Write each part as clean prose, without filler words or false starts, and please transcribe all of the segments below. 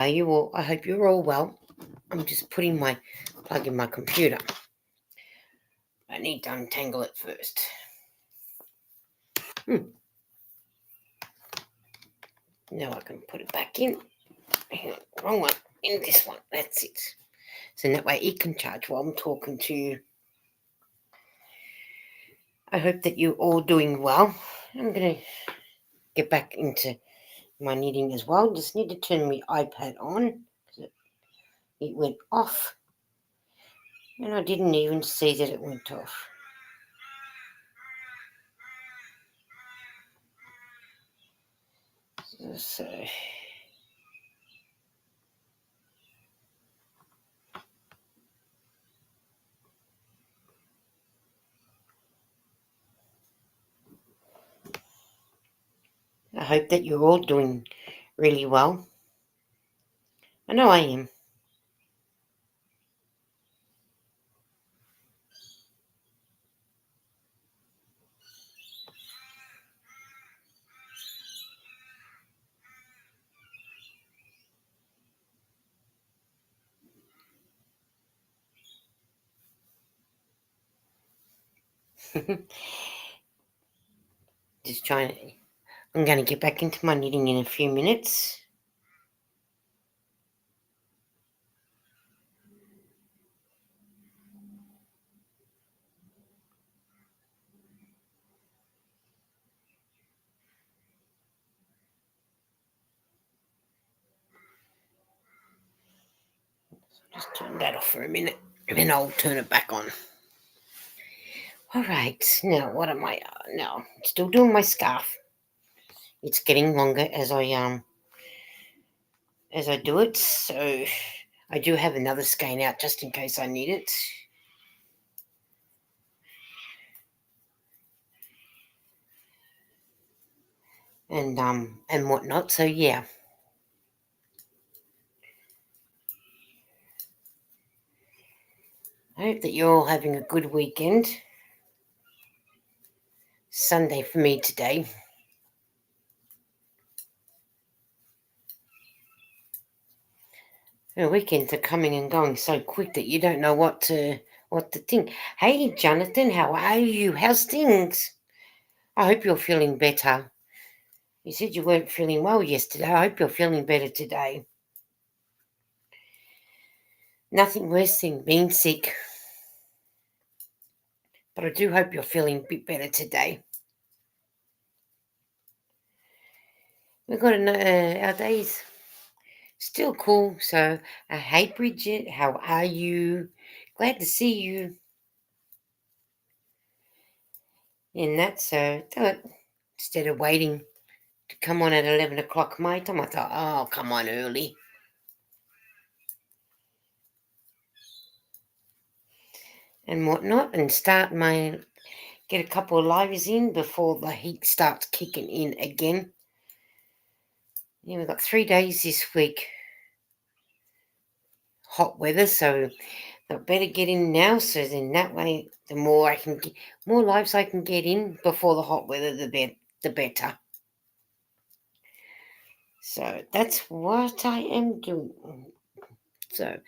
Are you all? I hope you're all well. I'm just putting my plug in my computer. I need to untangle it first. Now I can put it back in. Wrong one. In this one. That's it. So that way it can charge while I'm talking to you. I hope that you're all doing well. I'm going to get back into my knitting as well. Just need to turn my iPad on because it went off. And I didn't even see that it went off. So I hope that you're all doing really well. I know I am. Just trying to. I'm going to get back into my knitting in a few minutes. Just turn that off for a minute and then I'll turn it back on. All right, now what am I now? Still doing my scarf. It's getting longer as I do it, so I do have another skein out just in case I need it. And whatnot. So yeah. I hope that you're all having a good weekend. Sunday for me today. The weekends are coming and going so quick that you don't know what to think. Hey Jonathan, how are you? How's things? I hope you're feeling better. You said you weren't feeling well yesterday. I hope you're feeling better today. Nothing worse than being sick. But I do hope you're feeling a bit better today. We've got our days still cool. So, hey Bridget, how are you? Glad to see you. And that's instead of waiting to come on at 11 o'clock my time, I thought, oh, come on early. And whatnot, and get a couple of lives in before the heat starts kicking in again. Yeah, we've got 3 days this week. Hot weather, so I better get in now, so then that way the more lives I can get in before the hot weather, the better. So that's what I am doing. So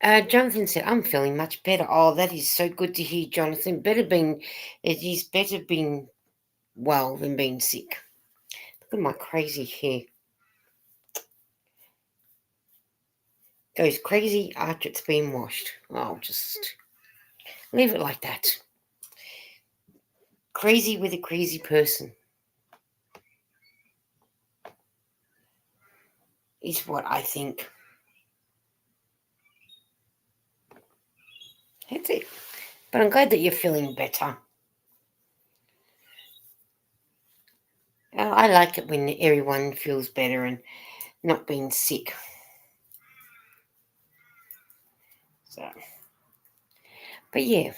Jonathan said, I'm feeling much better. Oh, that is so good to hear, Jonathan. It is better being well than being sick. Look at my crazy hair. Goes crazy after it's been washed. I'll just leave it like that. Crazy with a crazy person is what I think. That's it. But I'm glad that you're feeling better. I like it when everyone feels better and not being sick. So, but yeah.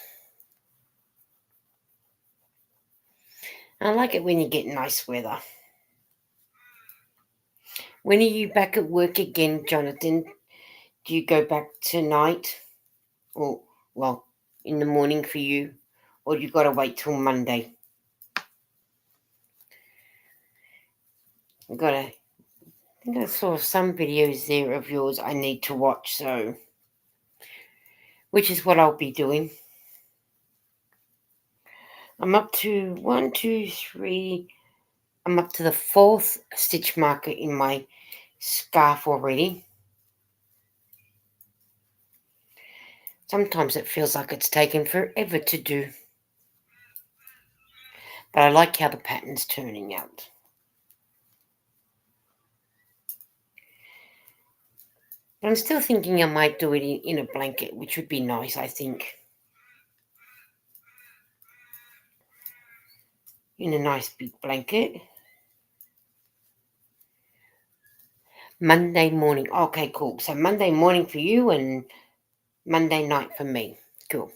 I like it when you get nice weather. When are you back at work again, Jonathan? Do you go back tonight? Or, well, in the morning for you? Or do you got to wait till Monday? You got to... I saw some videos there of yours I need to watch, so which is what I'll be doing. I'm up to one, two, three. I'm up to the fourth stitch marker in my scarf already. Sometimes it feels like it's taken forever to do, but I like how the pattern's turning out. But I'm still thinking I might do it in a blanket, which would be nice, I think. In a nice big blanket. Monday morning. Okay, cool. So Monday morning for you and Monday night for me. Cool.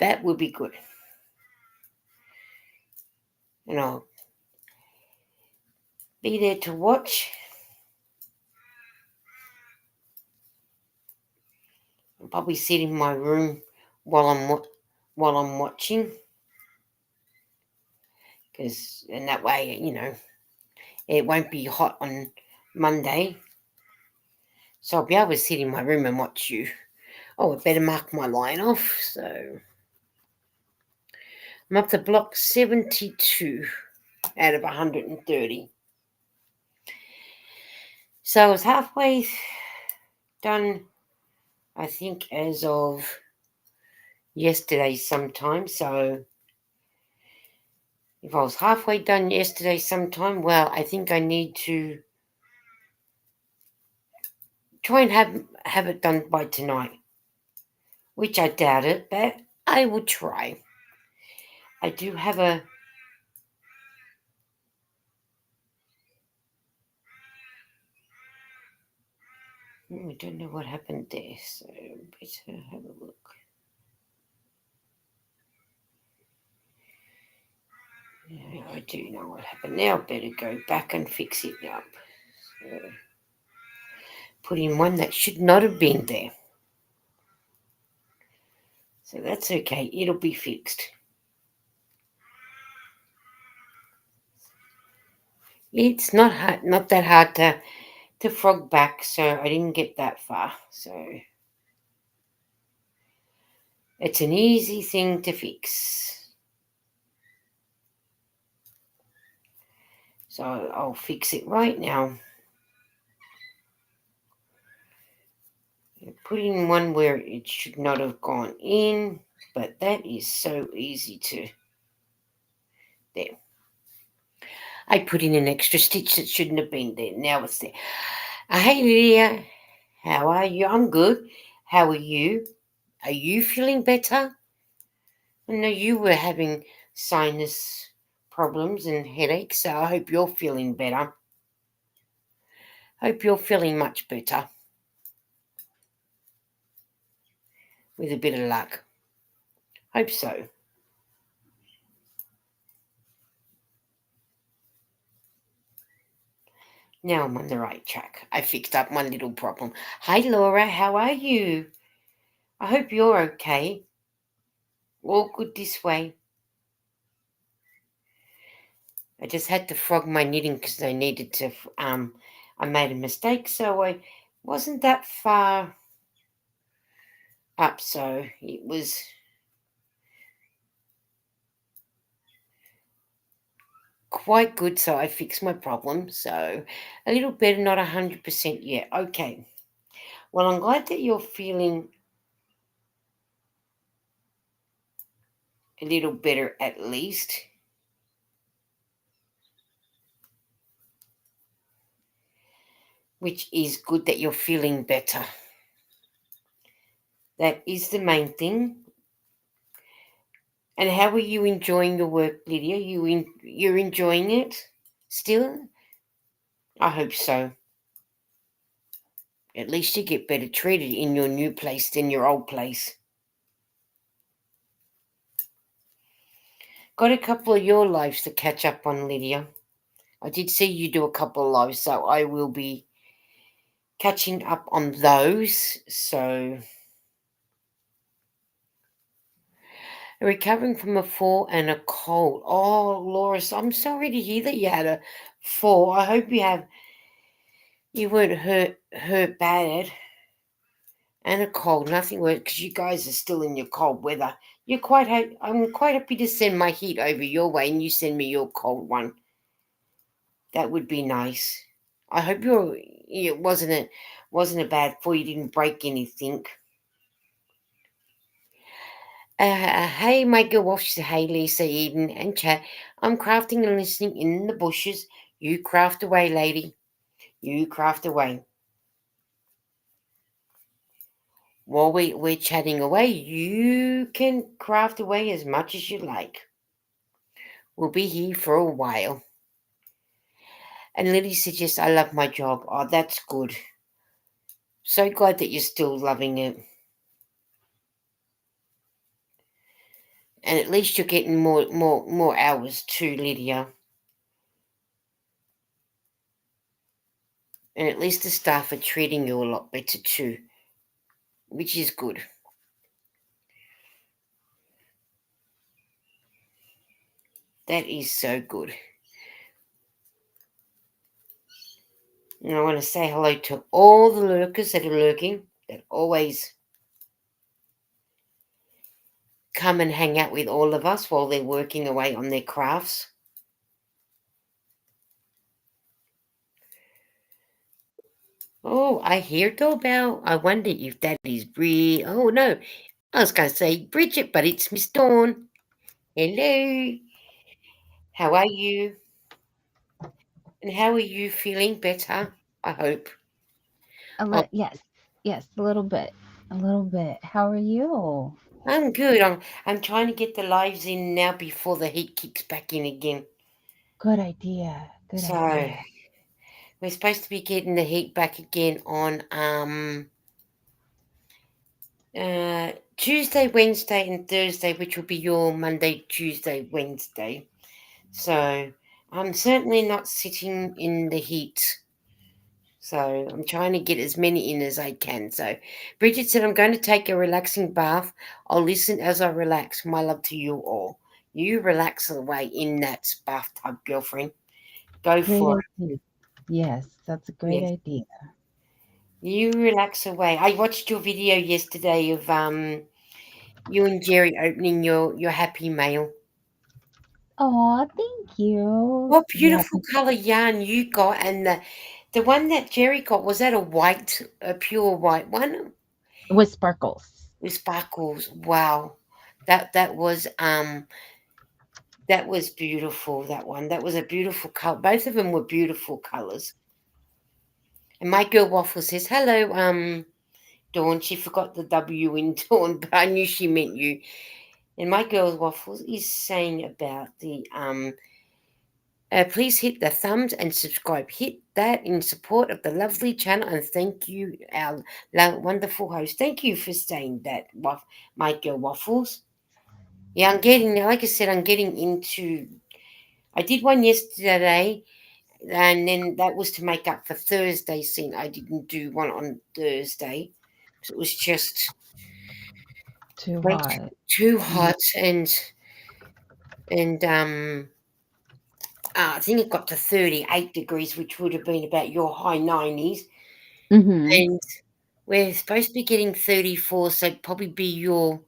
That would be good. And I'll be there to watch. I'll probably sit in my room while I'm watching, because and that way, it won't be hot on Monday, so I'll be able to sit in my room and watch you. Oh, I better mark my line off. So I'm up to block 72 out of 130. So I was halfway done, I think, as of yesterday sometime. So if I was halfway done yesterday sometime, well, I think I need to try and have it done by tonight, which I doubt it, but I will try. I do have a I don't know what happened there, so better have a look. Yeah, I do know what happened. Now I better go back and fix it up. So, put in one that should not have been there. So that's okay. It'll be fixed. It's not hard, not that hard to frog back, so I didn't get that far. So it's an easy thing to fix. So I'll fix it right now. Put in one where it should not have gone in, but that is so easy to. There. I put in an extra stitch that shouldn't have been there. Now it's there. Hey Lydia, how are you? I'm good. How are you? Are you feeling better? I know you were having sinus problems and headaches, so I hope you're feeling better. Hope you're feeling much better with a bit of luck. Hope so. Now I'm on the right track. I fixed up my little problem. Hi Laura, how are you? I hope you're okay. All good this way. I just had to frog my knitting because I needed to. I made a mistake, so I wasn't that far up, so it was quite good. So I fixed my problem. So a little better, not 100% yet. Okay. Well, I'm glad that you're feeling a little better at least. Which is good that you're feeling better. That is the main thing. And how are you enjoying your work, Lydia? You're enjoying it still? I hope so. At least you get better treated in your new place than your old place. Got a couple of your lives to catch up on, Lydia. I did see you do a couple of lives, so I will be catching up on those. So, recovering from a fall and a cold. Oh, Laura, I'm sorry to hear that you had a fall. I hope you have You weren't hurt bad, and a cold. Nothing worse because you guys are still in your cold weather. I'm quite happy to send my heat over your way, and you send me your cold one. That would be nice. I hope it wasn't a bad fall. You didn't break anything. Hey, my girl Wash, hey Lisa, Eden, and chat. I'm crafting and listening in the bushes. You craft away, lady. You craft away. While we're chatting away, you can craft away as much as you like. We'll be here for a while. And Lily suggests, I love my job. Oh, that's good. So glad that you're still loving it. And at least you're getting more hours too, Lydia. And at least the staff are treating you a lot better too, which is good. That is so good. And I want to say hello to all the lurkers that are lurking, that always come and hang out with all of us while they're working away on their crafts. Oh, I hear doorbell. I wonder if that is Bri. Oh no, I was going to say Bridget, but it's Miss Dawn. Hello, how are you? And how are you feeling? Better, I hope. Oh, Yes, yes, a little bit. How are you? I'm good. I'm trying to get the lives in now before the heat kicks back in again. Good idea. Good So idea. we're supposed to be getting the heat back again on Tuesday, Wednesday, and Thursday, which will be your Monday, Tuesday, Wednesday. So I'm certainly not sitting in the heat. So I'm trying to get as many in as I can. So Bridget said, I'm going to take a relaxing bath. I'll listen as I relax. My love to you all. You relax away in that bathtub, girlfriend. Go Great for idea. Yes, that's a it. great Yes. idea. You relax away. I watched your video yesterday of you and Jerry opening your Happy Mail. Oh, thank you. What Yeah, beautiful color yarn you got, and the one that Jerry got, was that a pure white one with sparkles. with sparkles? Wow, that that was beautiful. That one, that was a beautiful color. Both of them were beautiful colors. And my girl Waffle says hello, Dawn. She forgot the W in Dawn, but I knew she meant you. And my girl Waffles is saying about the please hit the thumbs and subscribe. Hit that in support of the lovely channel, and thank you, our wonderful host. Thank you for saying that, my girl Waffles. Yeah, I'm getting, like I said, I'm getting into. I did one yesterday, and then that was to make up for Thursday. Scene I didn't do one on Thursday, so it was just Too way hot. too Mm. hot, and I think it got to 38 degrees, which would have been about your high 90s. Mm-hmm. And we're supposed to be getting 34, so it'd probably be your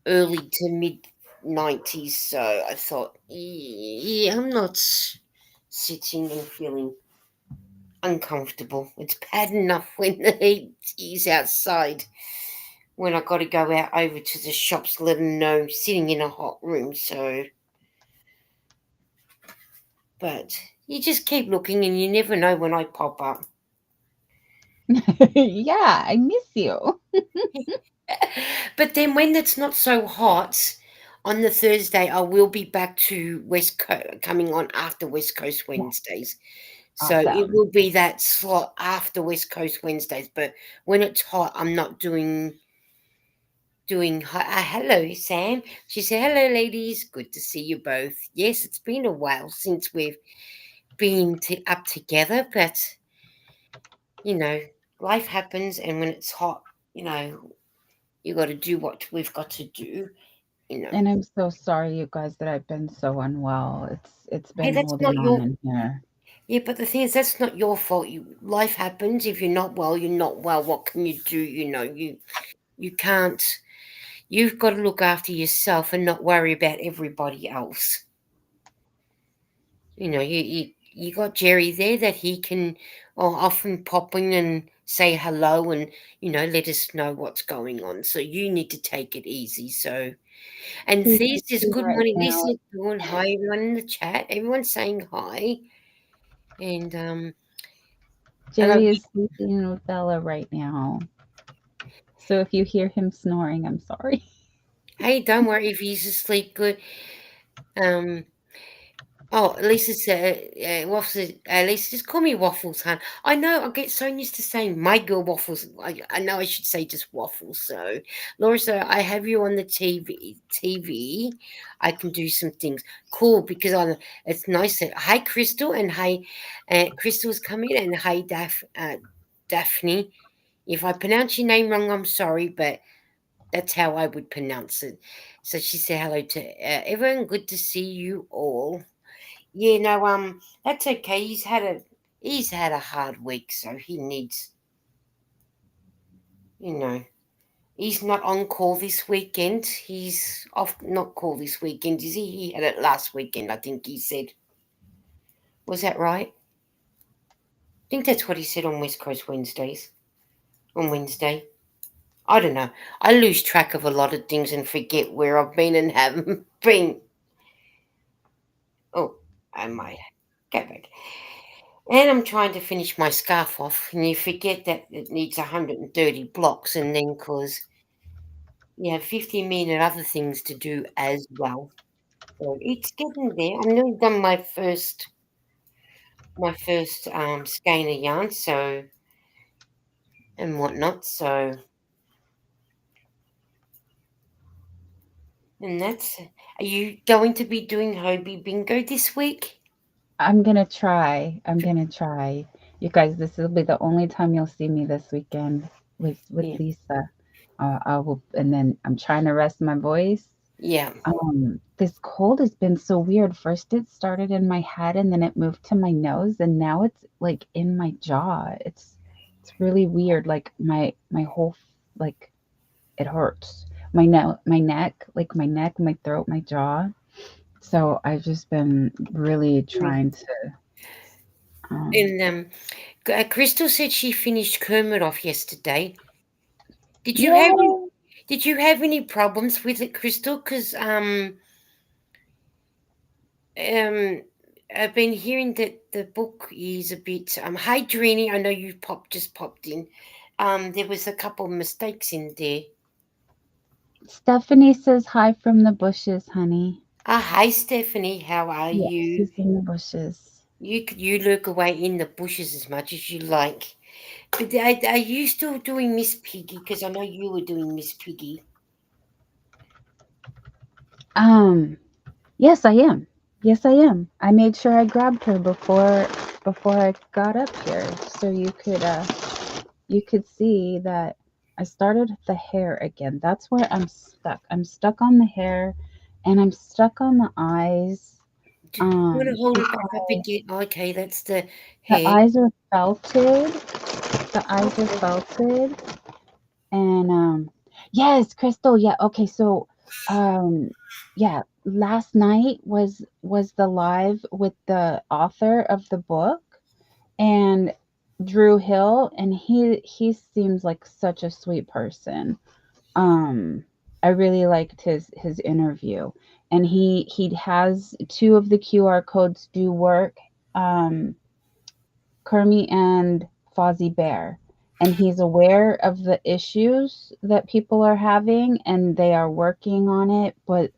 early to mid 90s. So I thought, yeah, I'm not sitting and feeling uncomfortable. It's bad enough when the heat is outside. When I got to go out over to the shops, let them know sitting in a hot room. So, but you just keep looking and you never know when I pop up. Yeah, I miss you. But then when it's not so hot on the Thursday, I will be back to West Coast, coming on after West Coast Yeah, Wednesdays. So it awesome. will be that slot after West Coast Wednesdays. But when it's hot, I'm not doing. Hello, Sam. She said, "Hello, ladies. Good to see you both. Yes, it's been a while since we've been up together, but you know, life happens, and when it's hot, you know, you got to do what we've got to do. You know." And I'm so sorry, you guys, that I've been so unwell. It's Hey, been that's holding not on your in here. Yeah, but the thing is, that's not your fault. Life happens. If you're not well, you're not well. What can you do? You can't. You've got to look after yourself and not worry about everybody else. You got Jerry there that he can often pop in and say hello and let us know what's going on. So you need to take it easy. So and He's this is sleeping good right morning. This now. is good. Hi everyone in the chat. Everyone's saying hi and hello. Jerry is sleeping with Bella right now. So if you hear him snoring, I'm sorry. Hey, don't worry if he's asleep. Good. Um. Oh, Lisa said, Waffles, Lisa, just call me Waffles, hon. I know, I get so used to saying my girl Waffles. I know I should say just Waffles. So, Laura, so I have you on the TV. I can do some things. Cool, because it's nice that, hi, Crystal, and hi, Crystal's coming, and hi, Daphne. If I pronounce your name wrong, I'm sorry, but that's how I would pronounce it. So she said hello to everyone. Good to see you all. Yeah, no, that's okay. He's had a hard week, so he needs, you know, he's not on call this weekend. He's off, not call this weekend, is he? He had it last weekend, I think he said. Was that right? I think that's what he said on West Coast Wednesdays. On Wednesday. I don't know. I lose track of a lot of things and forget where I've been and haven't been. Oh, I might go back. And I'm trying to finish my scarf off, and you forget that it needs 130 blocks, and then because you have 50 million other things to do as well. So it's getting there. I'm nearly done my first skein of yarn, so and whatnot. So and that's. Are you going to be doing Hobie Bingo this week? I'm gonna try. I'm gonna try. You guys, this will be the only time you'll see me this weekend with Yeah, Lisa. I will, and then I'm trying to rest my voice. yeah. This cold has been so weird. First, it started in my head, and then it moved to my nose, and now it's like in my jaw. It's really weird. Like my whole like it hurts. My neck, my throat, my jaw. So I've just been really Yeah. trying to. Um, And Crystal said she finished Kermit off yesterday. Did you have any, Yay! did you have any problems with it, Crystal? Because um I've been hearing that the book is a bit hi Drini, I know you just popped in. There was a couple of mistakes in there. Stephanie says hi from the bushes, honey. Hi Stephanie, how are Yeah, you? she's in the bushes. You lurk away in the bushes as much as you like. But are you still doing Miss Piggy? Because I know you were doing Miss Piggy. Um, yes, I am. Yes, I am. I made sure I grabbed her before I got up here, so you could see that I started the hair again. That's where I'm stuck. I'm stuck on the hair, and I'm stuck on the eyes. Do you want to hold it back up Because again? Okay, that's the the hair. eyes are felted. The eyes are Okay. felted, and yes, Crystal. Yeah. Okay. So um yeah, last night was the live with the author of the book and Drew Hill, and he seems like such a sweet person. um I really liked his interview, and he has two of the QR codes do work. um Kermie and Fozzie Bear, and he's aware of the issues that people are having, and they are working on it. But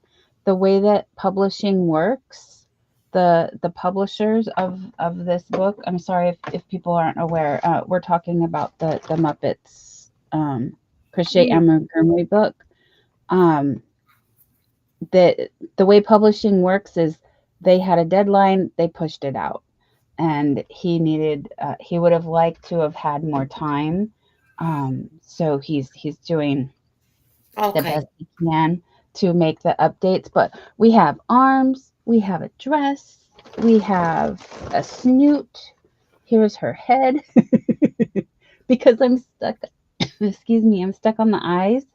the way that publishing works, the publishers of this book, I'm sorry if people aren't aware, we're talking about the Muppets crochet Mm, amigurumi book. Um, the way publishing works is they had a deadline, they pushed it out, and he would have liked to have had more time. So he's doing the okay. best he can to make the updates. But we have arms, we have a dress, We have a snoot. Here's her head. Because I'm stuck, excuse me, I'm stuck on the eyes.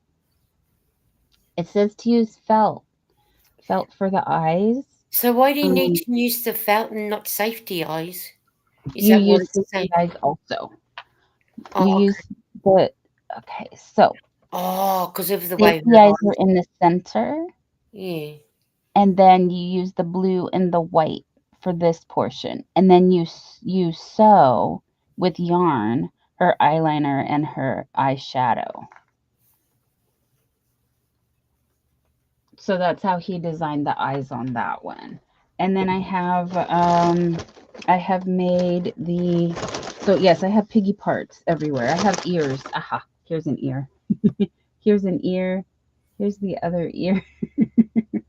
It says to use felt for the eyes. So why do you need Um, to use the felt and not safety eyes? Is you that what use it's safety saying? eyes also. You Oh, use okay. the, okay, so Oh, because of the way safety her eyes are eyes. in the center, Yeah. and then you use the blue and the white for this portion, and then you sew with yarn her eyeliner and her eyeshadow. So that's how he designed the eyes on that one. And then I have made the, so yes, I have piggy parts everywhere. I have ears. Aha, here's an ear. Here's an ear. Here's the other ear.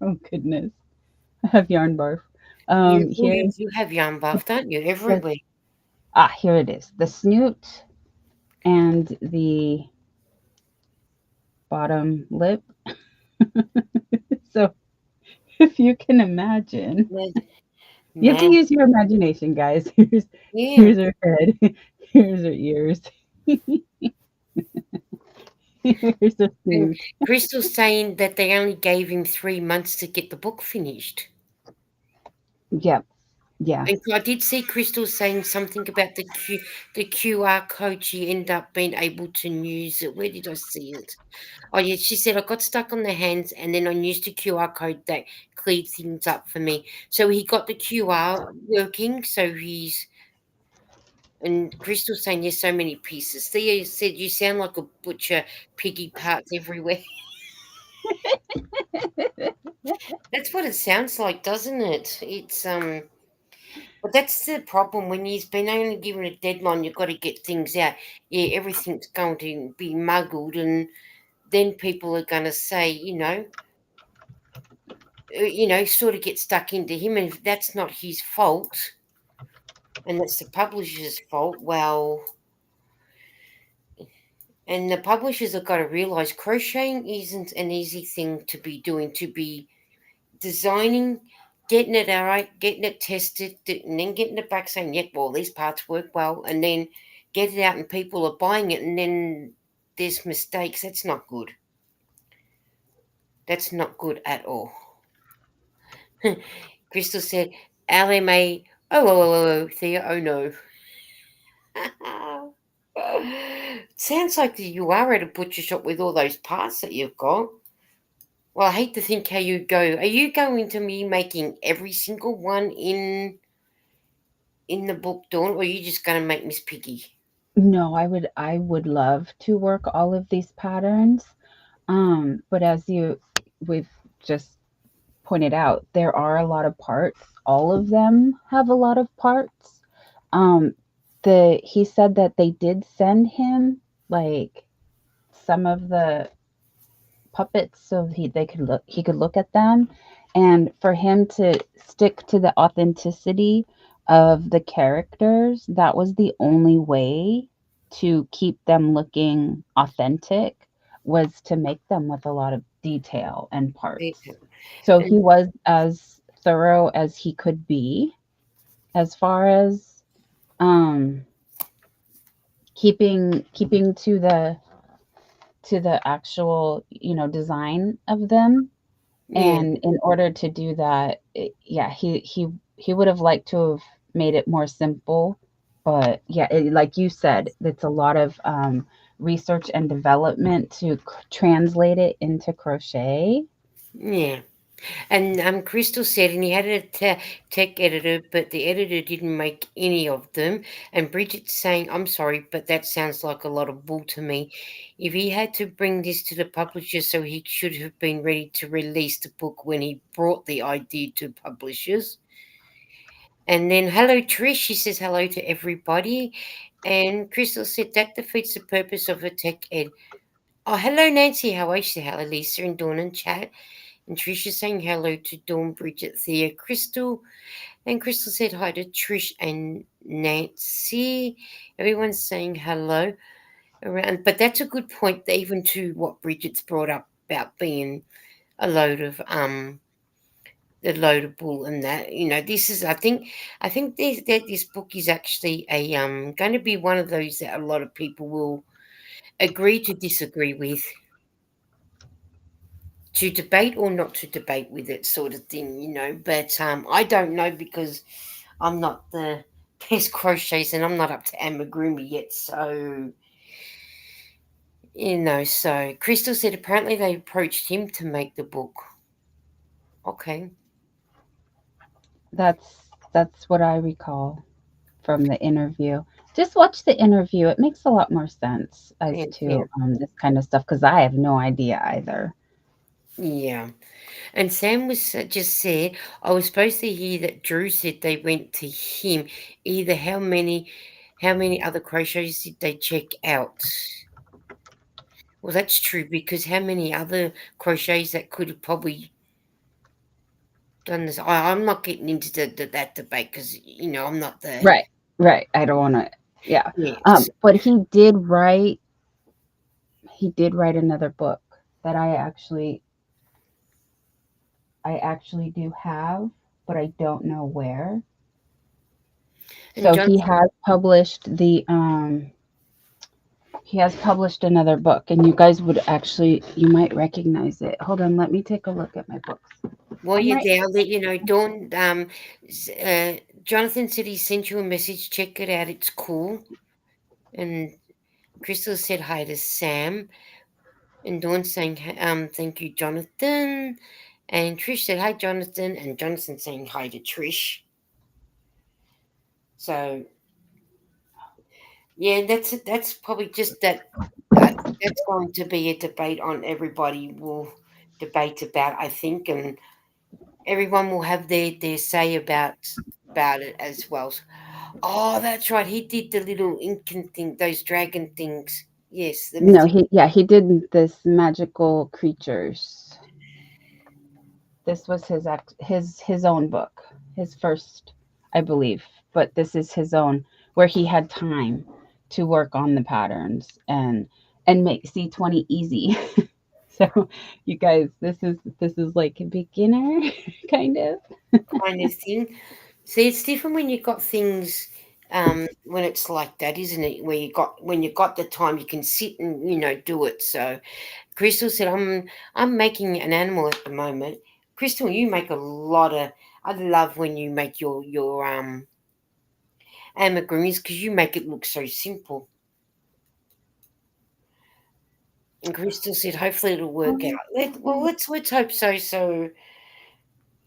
Oh goodness. I have yarn barf. Here's You have yarn buff, don't you? the, Everywhere. here it is. The snoot and the bottom lip. So if you can imagine, Man, you have to man, use your imagination, guys. yeah. Here's her head. Here's her ears. Here's her And suit. Crystal's saying that they only gave him 3 months to get the book finished. Yep. Yeah. And I did see Crystal saying something about the QR code. She ended up being able to use it. Where did I see it? Oh yeah, she said I got stuck on the hands, and then I used the QR code that cleared things up for me. So he got the QR working. So he's and Crystal saying there's so many pieces. Thea said you sound like a butcher, piggy parts everywhere. That's what it sounds like, doesn't it? But that's the problem when you've been only given a deadline. You've got to get things out. Yeah, everything's going to be muggled, and then people are going to say, sort of get stuck into him, and if that's not his fault, and that's the publisher's fault, well, and the publishers have got to realize crocheting isn't an easy thing to be doing, to be designing, getting it all right, getting it tested, and then getting it back saying, yep, well, these parts work well, and then get it out and people are buying it, and then there's mistakes. That's not good. That's not good at all. Crystal said, LMA, oh, Thea, oh no. Sounds like you are at a butcher shop with all those parts that you've got. Well, I hate to think how you go. Are you going to be making every single one in the book, Dawn, or are you just going to make Miss Piggy? No, I would love to work all of these patterns. But as we've just pointed out, there are a lot of parts. All of them have a lot of parts. Um, he said that they did send him like some of the puppets so he could look at them, and for him to stick to the authenticity of the characters, that was the only way to keep them looking authentic, was to make them with a lot of detail and parts. So he And was as thorough as he could be as far as um keeping to the actual, design of them. yeah, And in order to do that, yeah, he would have liked to have made it more simple. But yeah, like you said, it's a lot of research and development to translate it into crochet. yeah. And Crystal said, and he had a tech editor, but the editor didn't make any of them. And Bridget's saying, I'm sorry, but that sounds like a lot of bull to me. If he had to bring this to the publisher, so he should have been ready to release the book when he brought the idea to publishers. And then, hello, Trish. She says hello to everybody. And Crystal said, that defeats the purpose of a tech ed. Oh, hello, Nancy. How are you? She said, hello, Lisa and Dawn and chat. And Trish is saying hello to Dawn, Bridget, Thea, Crystal. And Crystal said hi to Trish and Nancy. Everyone's saying hello around. But that's a good point, even to what Bridget's brought up about being a load of the loadable and that. This is I think this book is actually a going to be one of those that a lot of people will agree to disagree with, to debate or not to debate with it, sort of thing. But I don't know, because I'm not the best crochets and I'm not up to amigurumi yet. So Crystal said apparently they approached him to make the book. Okay. That's what I recall from the interview. Just watch the interview. It makes a lot more sense as Yeah, yeah, to this kind of stuff because I have no idea either. yeah. And Sam was just said, I was supposed to hear that Drew said they went to him. Either how many other crochets did they check out? Well, that's true, because how many other crochets that could have probably done this? I'm not getting into that debate, because I'm not the Right, right. I don't want to. Yeah, yes. but he did write another book that I actually do have, but I don't know where. And So Jonathan, he has published another book, and you might recognize it. Hold on, let me take a look at my books. while I you're might. there, I'll let you know. Dawn, Jonathan said he sent you a message. Check it out. It's cool. And Crystal said hi to Sam. And Dawn saying, thank you, Jonathan. And Trish said, hi, Jonathan. And Jonathan saying hi to Trish. So, yeah, that's probably just that. I think that's going to be a debate on everybody will debate about, I think. And everyone will have their say about it as well. Oh, that's right. He did the little Incan thing, those dragon things. Yes, the No, myth. he did this magical creatures. This was his own book, his first, I believe, but this is his own where he had time to work on the patterns and make C20 easy. So you guys, this is like a beginner kind of. Kind of thing. See, it's different when you got things, when it's like that, isn't it? Where when you got the time, you can sit and do it. So Crystal said, I'm making an animal at the moment. Crystal, you make a lot of. I love when you make your amigurumis, because you make it look so simple. And Crystal said, hopefully it'll work out. Let's hope so. So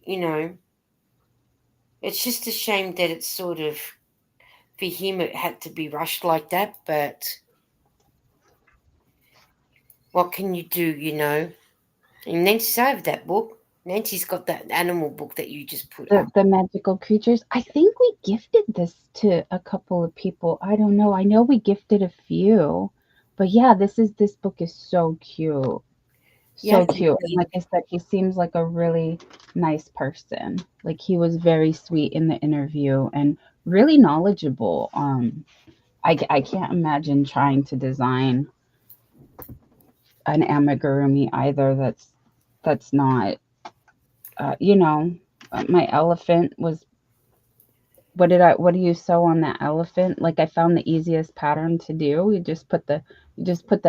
you know, it's just a shame that it's sort of, for him it had to be rushed like that. But what can you do? And Nancy's over that book. Nancy's got that animal book that you just put up. The magical creatures. I think we gifted this to a couple of people. I don't know. I know we gifted a few. But yeah, this book is so cute. Yeah, I So think cute. And we, like I said, he seems like a really nice person. Like he was very sweet in the interview and really knowledgeable. I can't imagine trying to design an amigurumi either. That's not you know, my elephant was what do you sew on that elephant? Like I found the easiest pattern to do. You just put the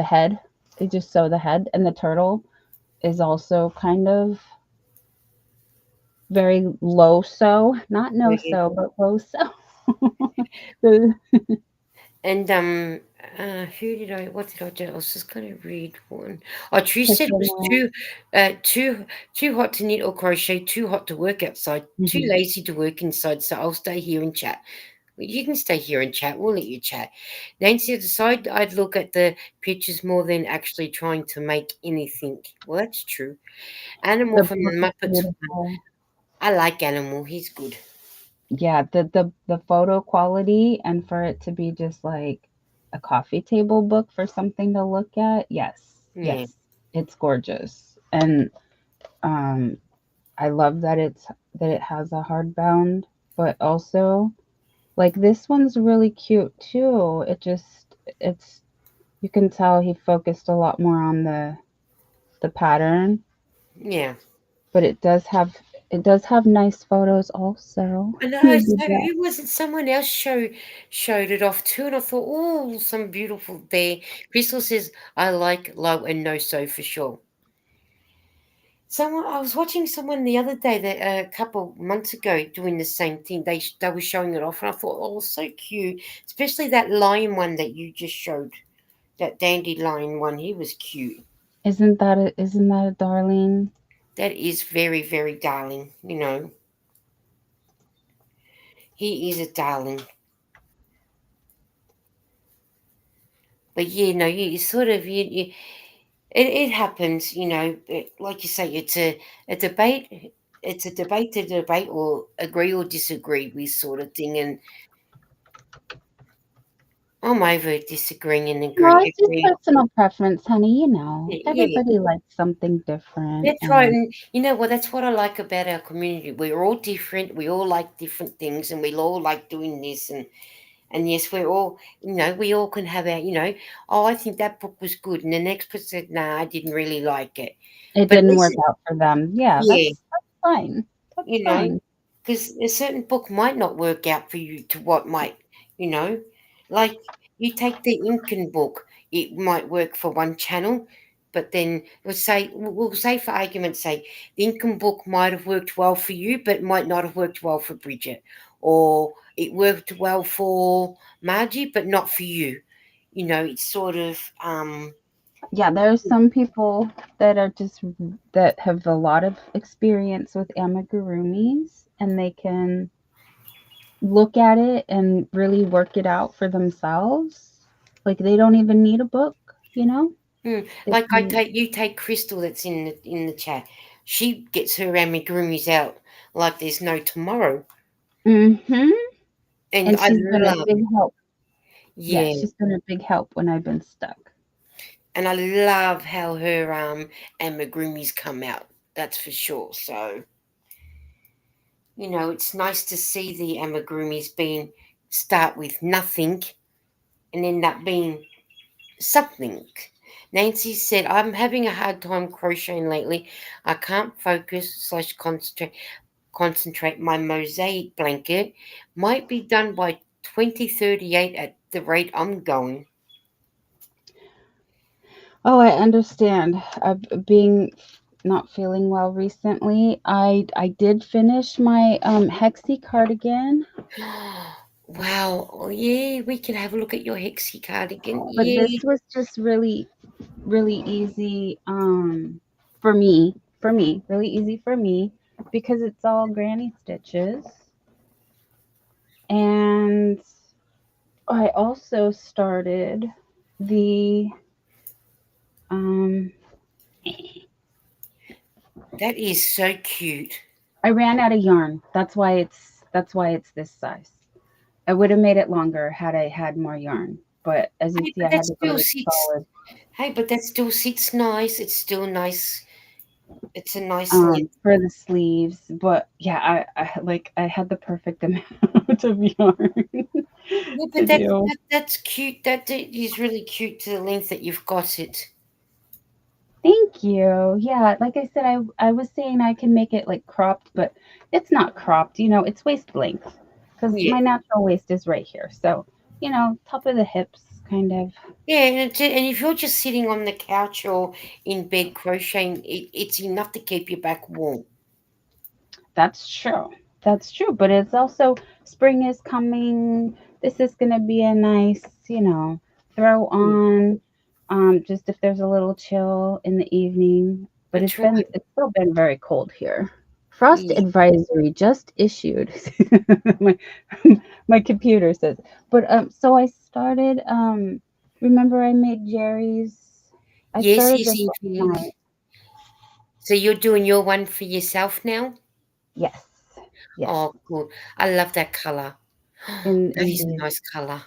head, you just sew the head, and the turtle is also kind of very low sew, not no we sew, but low sew. The and who did I? What did I do? I was just going to read one. Oh, Trish said it was Priscilla. too hot to knit or crochet, too hot to work outside, too Mhm. lazy to work inside. So I'll stay here and chat. Well, you can stay here and chat. We'll let you chat. Nancy decided I'd look at the pictures more than actually trying to make anything. Well, that's true. Animal The from book the is Muppets. beautiful. I like Animal. He's good. Yeah, the photo quality and for it to be just like a coffee table book for something to look at. Yes. Yes. Yeah, It's gorgeous. And um I love that it has a hardbound, but also like this one's really cute too. It's you can tell he focused a lot more on the pattern, yeah. but it does have It does have nice photos also. I know. You'll be So blessed. who was it? Someone else showed it off too, and I thought, oh, some beautiful there. Crystal says, "I like low and no so for sure." Someone I was watching someone the other day that a couple months ago doing the same thing. They were showing it off, and I thought, oh, so cute. Especially that lion one that you just showed. That dandelion one, he was cute. Isn't that a darling? That is very, very darling. He is a darling. But yeah, no, you sort of it happens. Like you say, a debate. It's a debate to debate or agree or disagree with sort of thing. And I'm over disagreeing and No, agree. it's just Agree. personal preference, honey. You know, Yeah, everybody likes something different, that's right. and And you know what? That's what I like about our community. We're all different. We all like different things, and we all like doing this. And yes, we're all, we all can have our. Oh, I think that book was good, and the next person said, "Nah, I didn't really like it." it But didn't work listen, out for them. Yeah, yeah, that's fine. That's you know, fine. because a certain book might not work out for you to what might, you know, like you take the Incan book, it might work for one channel, but then we'll say for argument's sake, the Incan book might have worked well for you, but might not have worked well for Bridget, or it worked well for Margie, but not for you. It's sort of Yeah, there's some people that are just that have a lot of experience with amigurumis, and they can look at it and really work it out for themselves. Like they don't even need a book, you know? They like can. you take Crystal that's in the chat. She gets her amigurumis out like there's no tomorrow, Mhm. and And I she's been a love, big help. Yeah, yeah, she's been a big help when I've been stuck. and I love how her amigurumis come out. That's for sure. So it's nice to see the amigurumis being start with nothing and end up being something. Nancy said, "I'm having a hard time crocheting lately. I can't focus/concentrate. My mosaic blanket might be done by 2038 at the rate I'm going." Oh, I understand. Being not feeling well recently, I did finish my hexie cardigan, Wow. Oh, yeah, we can have a look at your Hexie cardigan. but this Yeah. was just really easy for me, really easy for me because it's all granny stitches. And I also started the um That is so cute. I ran out of yarn. That's why it's this size. I would have made it longer had I had more yarn. But as you Hey, see, but I that had to go still with sits. solid. Hey, but that still sits nice. It's still nice. It's a nice length. For the sleeves. But yeah, I had the perfect amount of yarn Yeah, to but do. that's cute. That is really cute to the length that you've got it. Thank you. Yeah, like I said, I was saying I can make it like cropped, but it's not cropped. It's waist length because Yeah. my natural waist is right here. So top of the hips, kind of. Yeah, and if you're just sitting on the couch or in bed crocheting, it's enough to keep your back warm. That's true. That's true. But it's also spring is coming. This is gonna be a nice, throw Mm, on. Just if there's a little chill in the evening. But that's right. it's still been very cold here. Frost Yeah. advisory just issued. my my computer says. But so I started. Remember I made Jerry's. I Yes, started yes, this you last did. night. So you're doing your one for yourself now? Yes, yes. Oh, good. I love that color. In That in is a these nice color.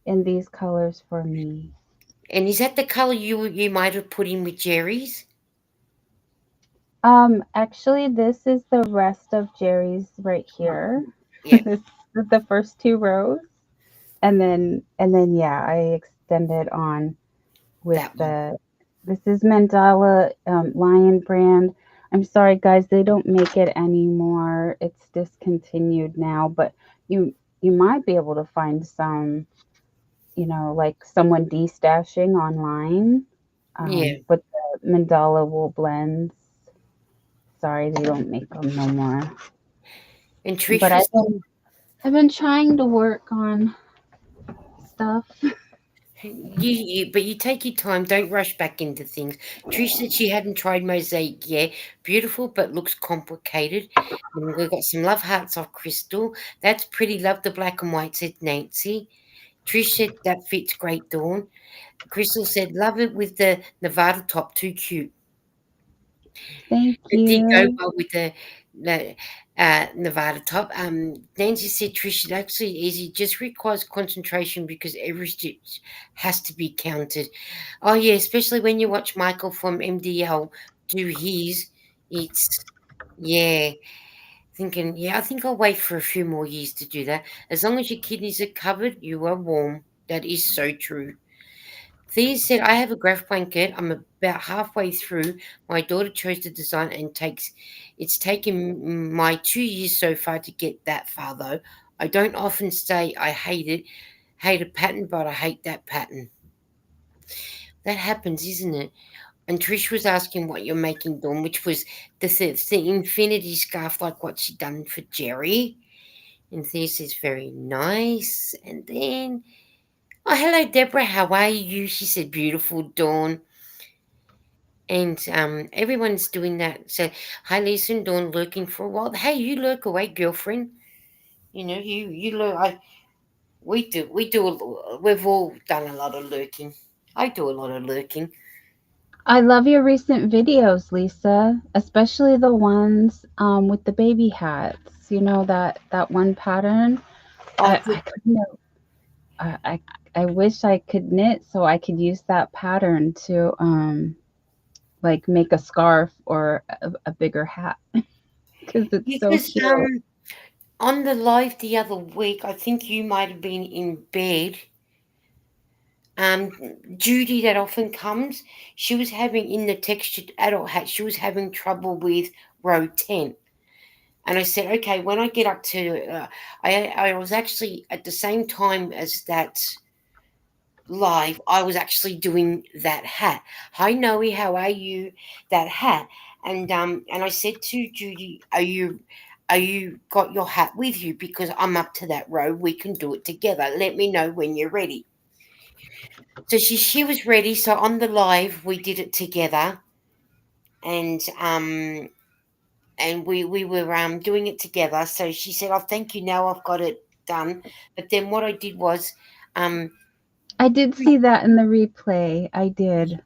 in these colors for me. And is that the color you might have put in with Jerry's? Actually, this is the rest of Jerry's right Oh, here. yeah, This is the first two rows, and then yeah, I extended on with that one. the. This is Mandala Lion brand. I'm sorry, guys, they don't make it anymore. It's discontinued now, but you might be able to find some, like someone destashing online Yeah. with the mandala wool blends. Sorry, they don't make them no more. And But Trish was saying, I've been trying to work on stuff. but you take your time. Don't rush back into things. Trish said she hadn't tried mosaic yet. Beautiful, but looks complicated. And we've got some love hearts off Crystal. That's pretty. Love the black and white, said Nancy. Trish said that fits great, Dawn. Crystal said, love it with the Nevada top. Too cute. Thank It did go you. well with the Nevada top. Nancy said, Trish, it's actually easy. Just requires concentration because every stitch has to be counted. Oh yeah, especially when you watch Michael from MDL do his. It's yeah. Thinking, yeah, I think I'll wait for a few more years to do that. As long as your kidneys are covered, you are warm. That is so true. Thea said, I have a graph blanket. I'm about halfway through. My daughter chose the design and it's taken my 2 years so far to get that far though. I don't often say I hate a pattern, but I hate that pattern. That happens, isn't it? And Trish was asking what you're making, Dawn, which was the infinity scarf, like what she done for Jerry. And Thea says, very nice. And then, oh, hello, Deborah. How are you? She said, beautiful, Dawn. And everyone's doing that. So, hi, Lisa and Dawn, lurking for a while. Hey, you lurk away, girlfriend. You know, you lurk. We've all done a lot of lurking. I do a lot of lurking. I love your recent videos, Lisa, especially the ones with the baby hats. You know that one pattern. Oh, I couldn't. I wish I could knit so I could use that pattern to like make a scarf or a bigger hat because it's so because cute. on the live the other week, I think you might have been in bed. Um, Judy, that often comes, she was having in the textured adult hat. She was having trouble with row 10. And I said, okay, when I get up to, I was actually at the same time as that live, I was actually doing that hat. Hi, Noe, how are you? That hat. And I said to Judy, are you got your hat with you? Because I'm up to that row. We can do it together. Let me know when you're ready. So she was ready. So on the live, we did it together. And we were doing it together. So she said, "Oh, thank you. Now I've got it done." But then what I did was, um, I did see that in the replay. I did.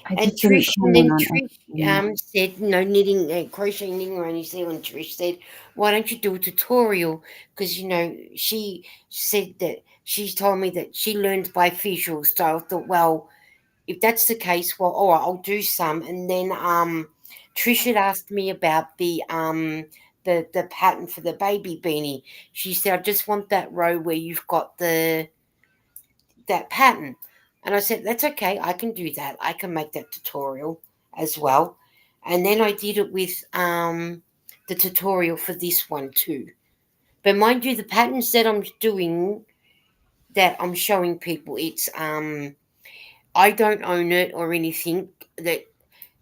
I and just didn't comment on Trish everything. said, "No knitting, crocheting around New Zealand." Trish said, "Why don't you do a tutorial?" Because she said that she told me that she learns by visual. So I thought, well, if that's the case, well, all right, I'll do some. And then Trish had asked me about the pattern for the baby beanie. She said, I just want that row where you've got that pattern. And I said, that's okay, I can do that. I can make that tutorial as well. And then I did it with the tutorial for this one too. But mind you, the patterns that I'm doing, that I'm showing people, it's I don't own it or anything. That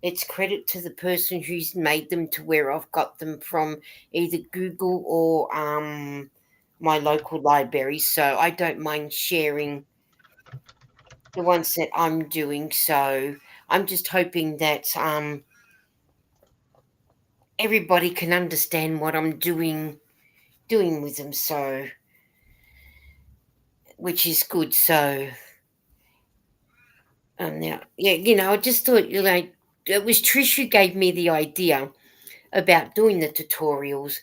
it's credit to the person who's made them to where I've got them from, either Google or my local library. So I don't mind sharing the ones that I'm doing. So I'm just hoping that everybody can understand what I'm doing with them. So which is good. So now, yeah, I just thought it was Trish who gave me the idea about doing the tutorials.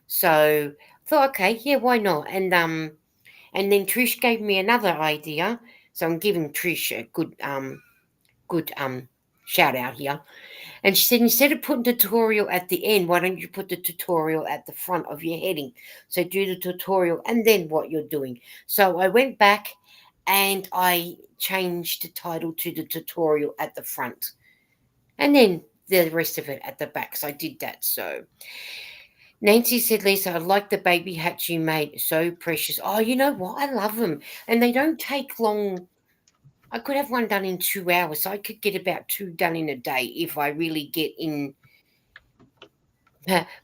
So I thought, okay, yeah, why not? And then Trish gave me another idea. So I'm giving Trish a good shout out here. And she said, instead of putting tutorial at the end, why don't you put the tutorial at the front of your heading? So do the tutorial and then what you're doing. So I went back and I changed the title to the tutorial at the front. And then the rest of it at the back. So I did that. So Nancy said, Lisa, I like the baby hats you made. So precious. Oh, you know what? I love them. And they don't take long. I could have one done in 2 hours. So I could get about two done in a day if I really get in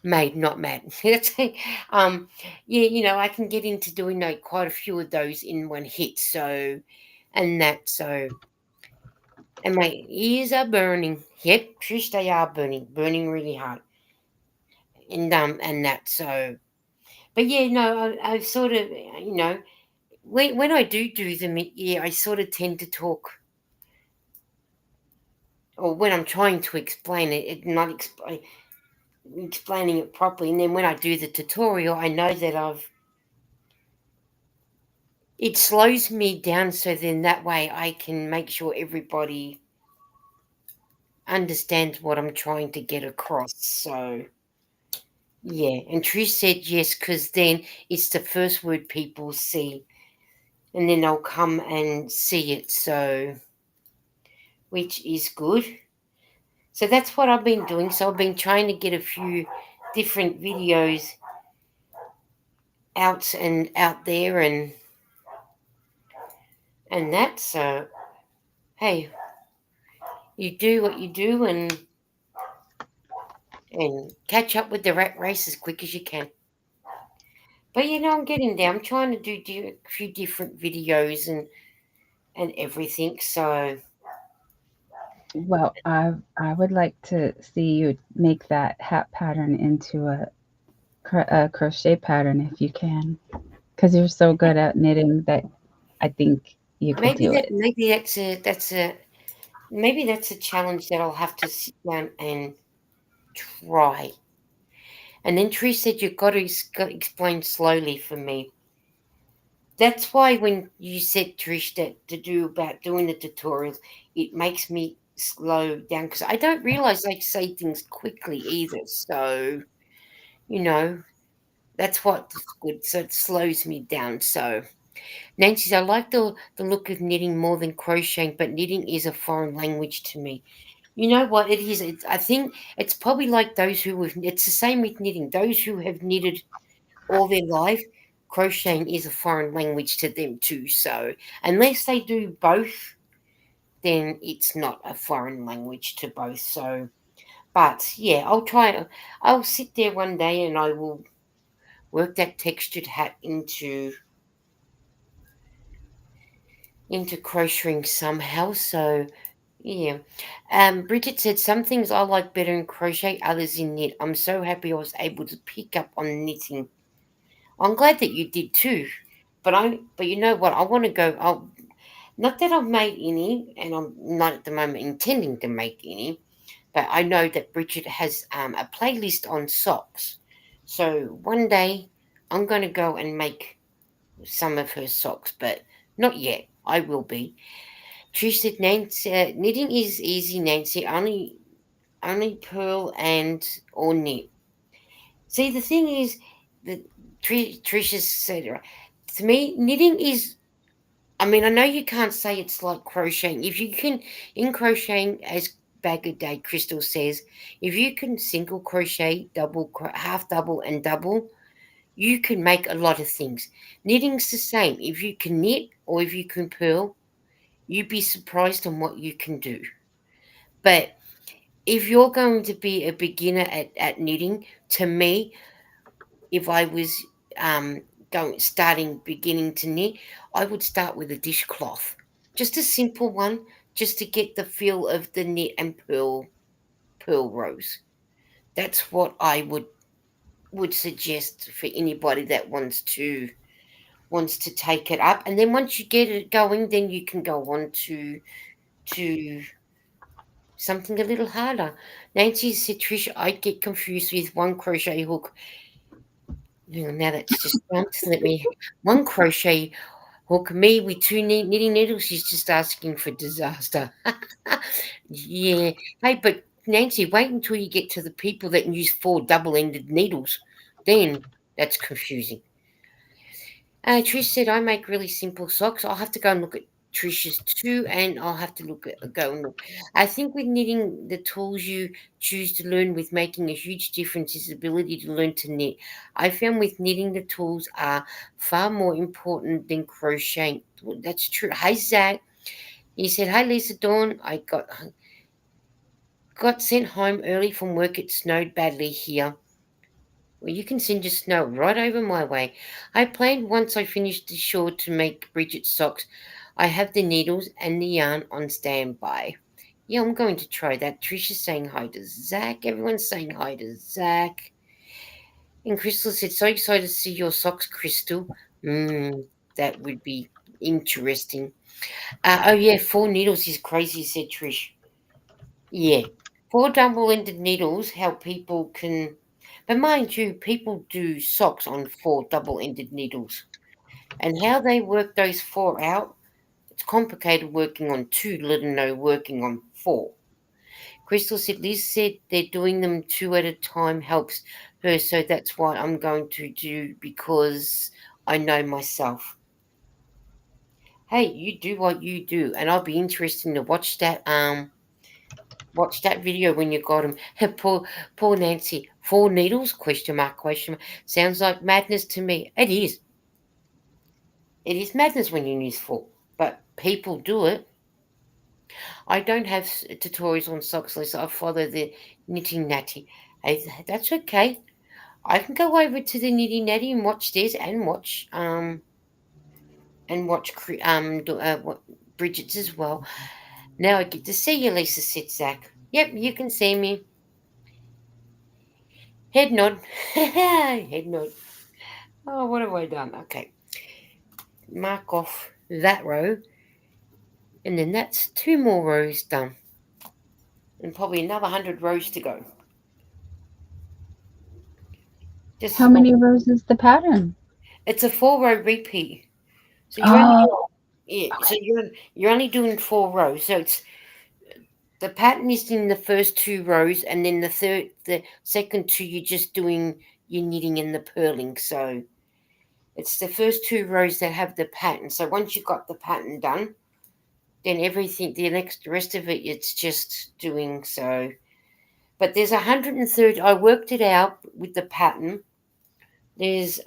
made, not mad. um, yeah, I can get into doing like quite a few of those in one hit. So, and that, so, and my ears are burning. Yep, Trish, they are burning really hard. And that, so, but yeah, no, I sort of, when I do them, yeah, I sort of tend to talk, or when I'm trying to explain it not explaining it properly, and then when I do the tutorial, I know that it slows me down, so then that way I can make sure everybody understands what I'm trying to get across. So yeah, and Trish said yes, because then it's the first word people see, and then they'll come and see it. So which is good. So that's what I've been doing. So I've been trying to get a few different videos out there and that. So hey, you do what you do and catch up with the rat race as quick as you can. But I'm getting there. I'm trying to do a few different videos and everything. So Well, I would like to see you make that hat pattern into a crochet pattern if you can, because you're so good at knitting that I think you could maybe do that it. maybe that's a challenge that I'll have to sit down and try. And then Tree said you've got to explain slowly for me. That's why when you said, Trish, that to do about doing the tutorials, it makes me slow down because I don't realize I say things quickly either. So, you know, that's what's good. So it slows me down. So, Nancy's, I like the look of knitting more than crocheting, but knitting is a foreign language to me. You know what it is? I think it's probably like those who have, it's the same with knitting. Those who have knitted all their life, crocheting is a foreign language to them too. So unless they do both, then it's not a foreign language to both. So, but yeah, I'll try. I'll sit there one day and I will work that textured hat into crocheting somehow. So yeah. Bridget said some things I like better in crochet, others in knit. I'm so happy I was able to pick up on knitting. I'm glad that you did too. But you know what? I want to go. Not that I've made any, and I'm not at the moment intending to make any. But I know that Bridget has a playlist on socks. So one day I'm going to go and make some of her socks, but not yet. I will be. She said, Nancy, knitting is easy, Nancy. Only purl and or knit. See, the thing is that Tricia said, right, to me, knitting is. I mean, I know you can't say it's like crocheting. If you can, in crocheting, as Bag a Day Crystal says, if you can single crochet, half double, and double, you can make a lot of things. Knitting's the same. If you can knit or if you can purl, you'd be surprised on what you can do. But if you're going to be a beginner at knitting, to me, if I was um, beginning to knit, I would start with a dishcloth, just a simple one, just to get the feel of the knit and purl rows. That's what I would suggest for anybody that wants to take it up. And then once you get it going, then you can go on to something a little harder. Nancy said, Trish, I get confused with one crochet hook. Now that's just let me. One crochet hook, me with two knitting needles. She's just asking for disaster. Yeah. Hey, but Nancy, wait until you get to the people that use four double-ended needles. Then that's confusing. Trish said, I make really simple socks. I'll have to go and look at Trisha's too, and I'll have to go and look. I think with knitting, the tools you choose to learn with making a huge difference is the ability to learn to knit. I found with knitting, the tools are far more important than crocheting. Well, that's true. Hey Zach, he said, "Hey Lisa Dawn, I got sent home early from work. It snowed badly here." Well, you can send your snow right over my way. I planned once I finished the shawl to make Bridget's socks. I have the needles and the yarn on standby. Yeah, I'm going to try that. Trisha's saying hi to Zach. Everyone's saying hi to Zach. And Crystal said, "So excited to see your socks, Crystal." That would be interesting. Oh, yeah, 4 needles is crazy, said Trish. Yeah. 4 double-ended needles help people can, but mind you, people do socks on 4 double-ended needles. And how they work those 4 out, it's complicated working on 2, let alone working on 4. Crystal said, Liz said they're doing them 2 at a time helps her, so that's why I'm going to do, because I know myself. Hey, you do what you do, and I'll be interested to watch that video when you got him. Poor Nancy. 4 needles? Question mark, question mark. Sounds like madness to me. It is. It is madness when you use 4. But people do it. I don't have tutorials on socks, Lisa. I follow the knitting natty. Hey, that's okay. I can go over to the knitting natty and watch this and watch Bridget's as well. Now I get to see you, Lisa, said Zach. Yep, you can see me. Head nod. Head nod. Oh, what have I done? Okay. Mark off that row. And then that's 2 more rows done. And probably another 100 rows to go. Just How small. many rows is the pattern? It's a 4 row repeat. So you're only doing, Oh, yeah, so okay. you're only doing 4 rows. So it's the pattern is in the first 2 rows, and then the second 2, you're just doing your knitting and the purling. So it's the first 2 rows that have the pattern. So once you've got the pattern done, then everything the rest of it, it's just doing so. But there's 130. I worked it out with the pattern. There's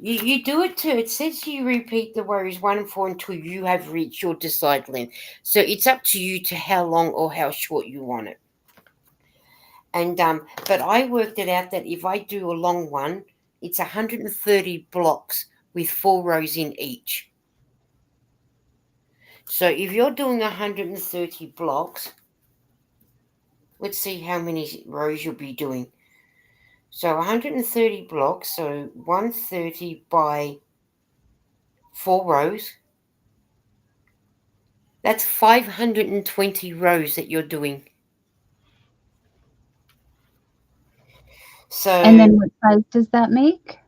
you do it too. It says you repeat the rows 1 and 4 until you have reached your desired length. So it's up to you to how long or how short you want it. And but I worked it out that if I do a long one, it's 130 blocks with 4 rows in each. So if you're doing 130 blocks, let's see how many rows you'll be doing. So 130 blocks, so 130 by 4 rows. That's 520 rows that you're doing. And So then what size does that make?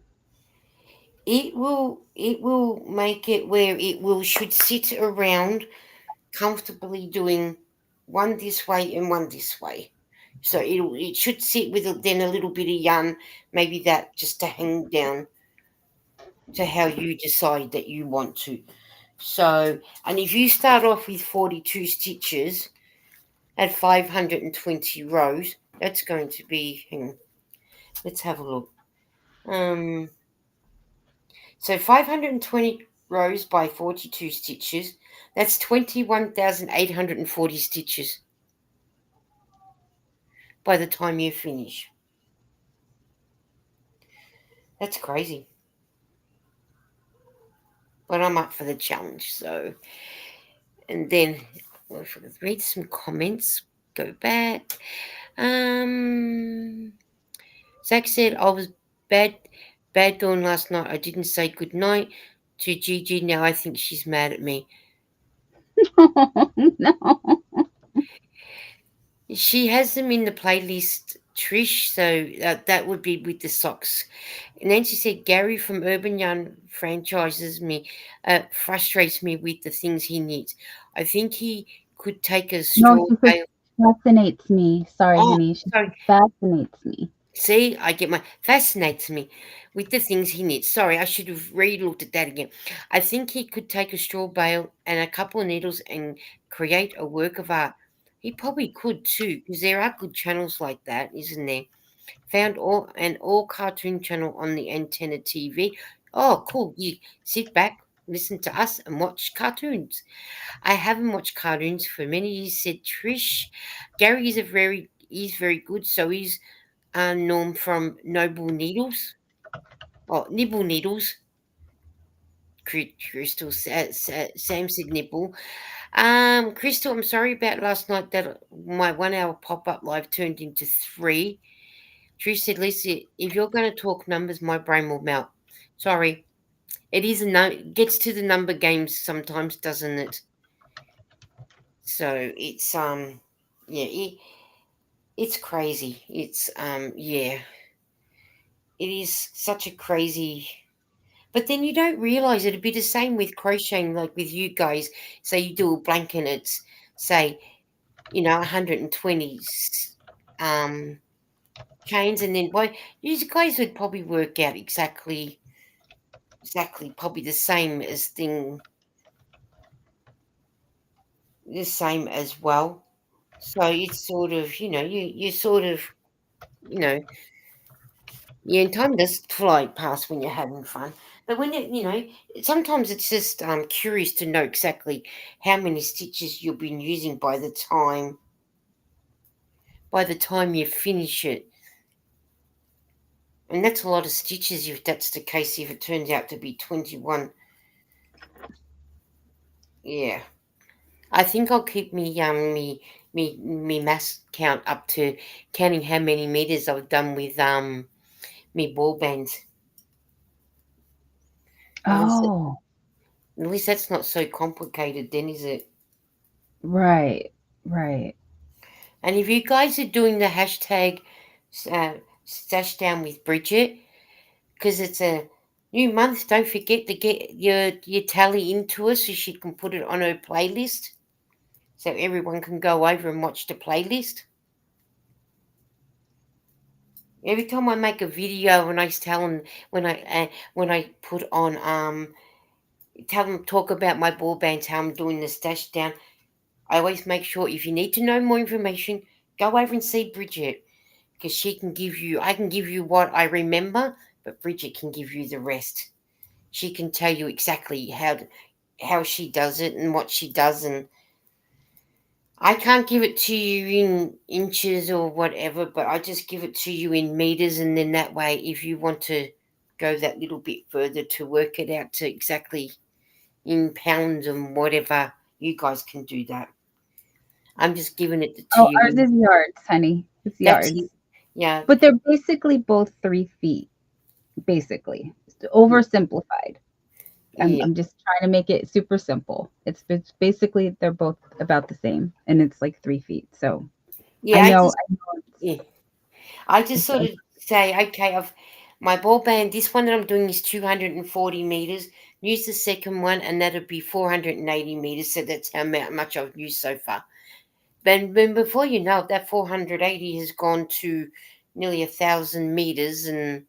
it will make it where it will should sit around comfortably doing one this way and one this way. So it should sit with then a little bit of yarn, maybe that just to hang down to how you decide that you want to. So, and if you start off with 42 stitches at 520 rows, that's going to be, hang on, let's have a look. Um, so 520 rows by 42 stitches, that's 21,840 stitches by the time you finish. That's crazy. But I'm up for the challenge, so. And then, well, if I could read some comments, go back. Um, Zach said, I was bad, bad dawn last night. I didn't say good night to Gigi. Now I think she's mad at me. No. She has them in the playlist, Trish, so that would be with the socks. And then she said, Gary from Urban Yarn frustrates me with the things he needs. I think he could take a No, straw she said bale. fascinates me. Sorry, Oh, honey. She sorry. said fascinates me. See, I get my fascinates me with the things he knits. Sorry, I should have re-looked at that again. I think he could take a straw bale and a couple of needles and create a work of art. He probably could too, because there are good channels like that, isn't there? Found all cartoon channel on the antenna TV. Oh, cool! You sit back, listen to us, and watch cartoons. I haven't watched cartoons for many years," said Trish. Gary is very good, so is Norm from Noble Needles. Oh, Nibble Needles. Crystal, Sam said Nibble. Crystal, I'm sorry about last night that my 1 hour pop up live turned into three. Trish said, Lisa, if you're going to talk numbers, my brain will melt. Sorry. It is gets to the number games sometimes, doesn't it? So it's yeah, it's crazy. It's yeah, it is such a crazy. But then you don't realize it'd be the same with crocheting, like with you guys. Say you do a blanket, and it's say 120 um chains, and then why you guys would probably work out exactly probably the same as well. So it's sort of you sort of you know yeah, and time does fly past when you're having fun. But when sometimes it's just curious to know exactly how many stitches you've been using by the time you finish it. And that's a lot of stitches if that's the case, if it turns out to be 21. Yeah. I think I'll keep me mass count up to counting how many meters I've done with me ball bands. At least Oh, at least that's not so complicated then, is it? right, right. And if you guys are doing the hashtag uh, stash down with Bridget, because it's a new month, don't forget to get your tally into us so she can put it on her playlist, so everyone can go over and watch the playlist. Every time I make a video and I tell them when I put on tell them talk about my ball bands, how I'm doing the stash down. I always make sure if you need to know more information, go over and see Bridget, because she can give you. I can give you what I remember, but Bridget can give you the rest. She can tell you exactly how she does it and what she does, and I can't give it to you in inches or whatever, but I just give it to you in meters, and then that way, if you want to go that little bit further to work it out to exactly in pounds and whatever, you guys can do that. I'm just giving it to Oh, you. ours is yards, honey. It's That's it. yards. Yeah, But they're basically both 3 feet, basically. It's yeah, oversimplified. I'm yeah. I'm just trying to make it super simple. It's basically they're both about the same, and it's like 3 feet. So Yeah, I know yeah. I just it's sort of say, okay, I've my ball band. This one that I'm doing is 240 meters. Use the second one, and that'll be 480 meters. So that's how much I've used so far. Then before you know it, that 480 has gone to nearly 1,000 meters, and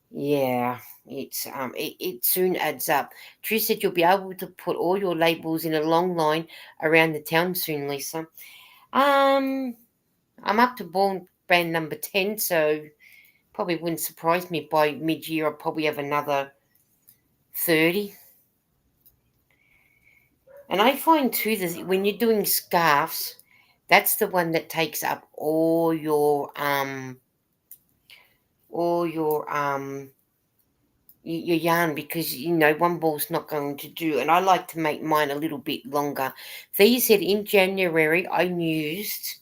yeah, it soon adds up. Trish said you'll be able to put all your labels in a long line around the town soon, Lisa. Um, I'm up to ball band number 10, so probably wouldn't surprise me by mid-year. I'll probably have another 30. And I find too that when you're doing scarves, that's the one that takes up all your yarn, because one ball's not going to do. And I like to make mine a little bit longer. Thea said in January I used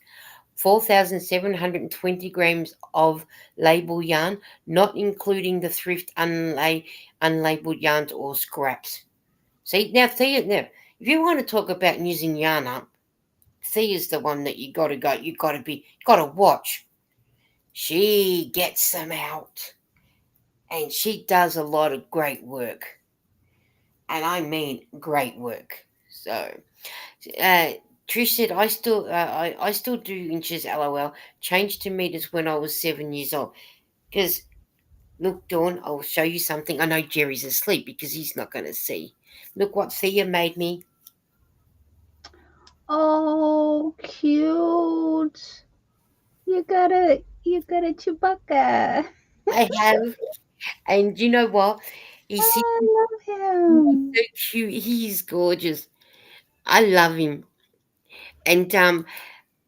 4,720 grams of label yarn, not including the thrift unlabeled yarns or scraps. See, now Thea, now if you want to talk about using yarn up, Thea's the one that you gotta watch. She gets them out, and she does a lot of great work, and I mean great work. So, uh, Trish said, I still do inches, lol. Changed to meters when I was 7 years old. Because, look, Dawn, I'll show you something. I know Jerry's asleep because he's not going to see. Look what Thea made me. Oh, cute. You got a Chewbacca. I have. And you know what? He's I love so him. cute. He's gorgeous. I love him. And and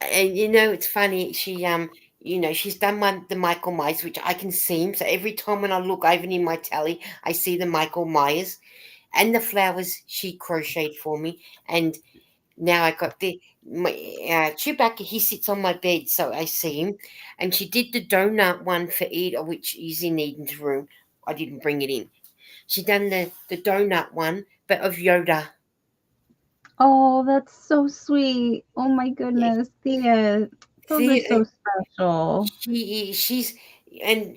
it's funny. She's done the Michael Myers, which I can see him. So every time when I look over in my tally, I see the Michael Myers and the flowers she crocheted for me. And now I got Chewbacca. He sits on my bed, so I see him. And she did the donut one for Eda, which is in Eden's room. I didn't bring it in. She done the donut one, but of Yoda. Oh, that's so sweet. Oh my Yeah. goodness, Thea. Those are See, so special. she's and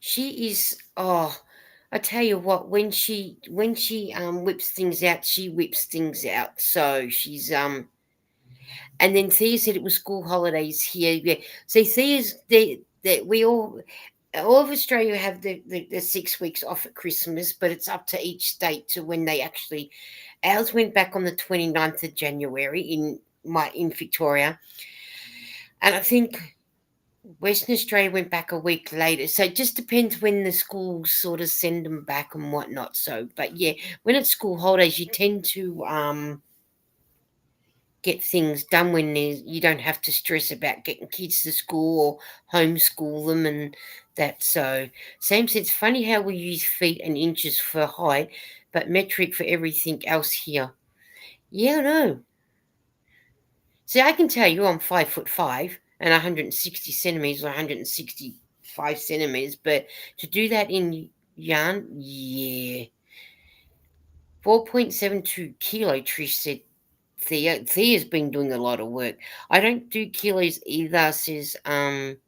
she is. Oh, I tell you what, when she whips things out, she whips things out. So she's and then Thea said it was school holidays here. Yeah. See, Thea's that we all of Australia have the 6 weeks off at Christmas, but it's up to each state to when they actually. Ours went back on the 29th of January in Victoria, and I think Western Australia went back a week later. So it just depends when the schools sort of send them back and whatnot. So, but yeah, when it's school holidays, you tend to get things done when you don't have to stress about getting kids to school or homeschool them and that. So, Sam said it's funny how we use feet and inches for height, but metric for everything else here. Yeah, I know. See, I can tell you I'm 5'5" and 160 centimeters or 165 centimeters, but to do that in yarn, yeah. 4.72 kilo, Trish said. Thea's been doing a lot of work. I don't do kilos either, says Trish.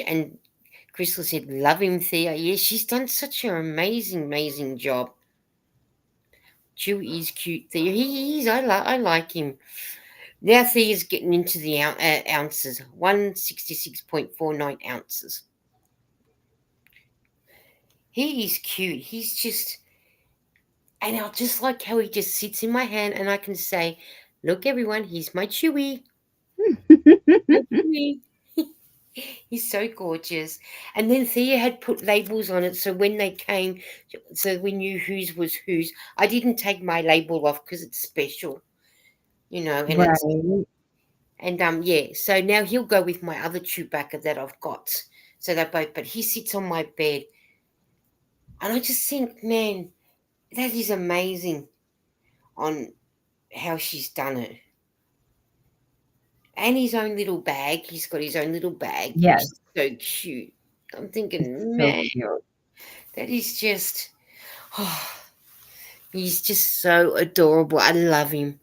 And Crystal said, love him, Thea. Yeah, she's done such an amazing, amazing job. Chewy is cute, Thea. He is. I like him. Now Thea's getting into the ounces. 166.49 ounces. He is cute. He's just, and I just like how he just sits in my hand and I can say, look, everyone, he's my Chewy. My Chewy. He's so gorgeous. And then Thea had put labels on it, so when they came, so we knew whose was whose. I didn't take my label off because it's special, and it's Right. yeah. So now he'll go with my other Chewbacca that I've got. So they're both, but he sits on my bed, and I just think, man, that is amazing on how she's done it. And his own little bag. He's got his own little bag, which Yes, is so cute. I'm it's thinking, so man, cute. that is just. Oh, he's just so adorable. I love him.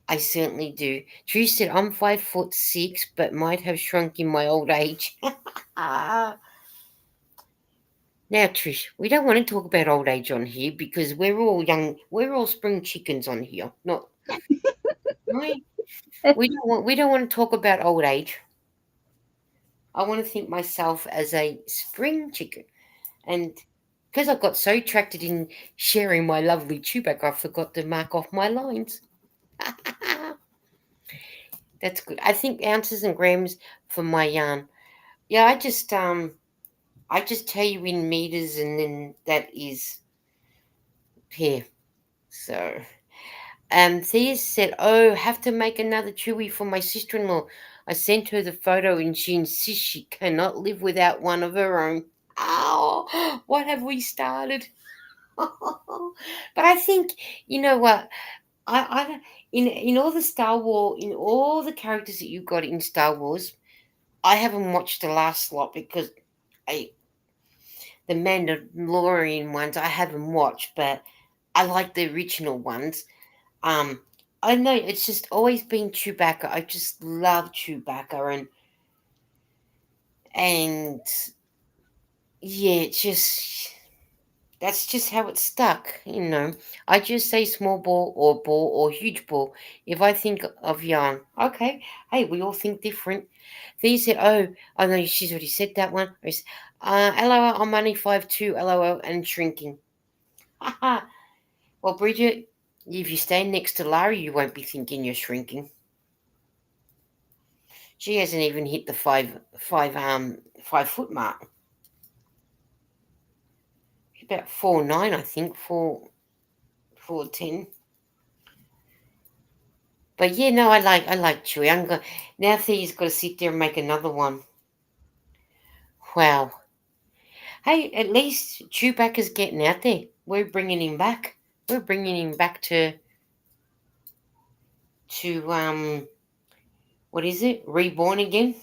I certainly do. Drew said, I'm 5'6", but might have shrunk in my old age. Now, Trish, we don't want to talk about old age on here because we're all young. We're all spring chickens on here. Not right. We don't want to talk about old age. I want to think myself as a spring chicken, and because I got so attracted in sharing my lovely Chewbacca, I forgot to mark off my lines. That's good. I think ounces and grams for my yarn. Yeah, I just tell you in meters and then that is here. So Thea said, oh, have to make another chewy for my sister in law. I sent her the photo and she insists she cannot live without one of her own. Oh, what have we started? But I think you know what I in all the Star Wars in all the characters that you got in Star Wars, I haven't watched the last lot because I the Mandalorian ones I haven't watched, but I like the original ones. Um, I know it's just always been Chewbacca. I just love Chewbacca, and yeah, it's just That's just how it's stuck. I just say small ball or huge ball if I think of yarn. Okay, hey, we all think different. Then you said, oh no, she's already said that one. LOL, I'm only 5'2", LOL, and shrinking. Haha. Well, Bridget, if you stand next to Larry, you won't be thinking you're shrinking. She hasn't even hit the 5 foot mark. She's about 4'9", I think, 4'10". But yeah, no, I like Chewy. Now Thea's got to sit there and make another one. Wow. Hey, at least Chewbacca's getting out there. We're bringing him back. We're bringing him back to what is it? Reborn again.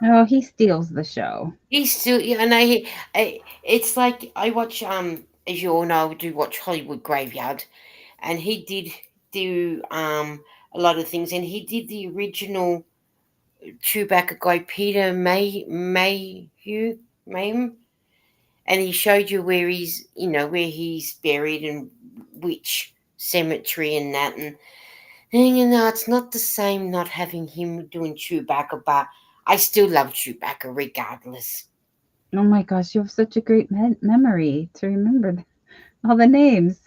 Oh, he steals the show. He's still, yeah, I know. It's like I watch, as you all know, I do watch Hollywood Graveyard, and he did do a lot of things, and he did the original Chewbacca guy, Peter Mayhew, and he showed you where he's buried and which cemetery and that, and it's not the same not having him doing Chewbacca, but I still love Chewbacca regardless. Oh my gosh, you have such a great memory to remember all the names.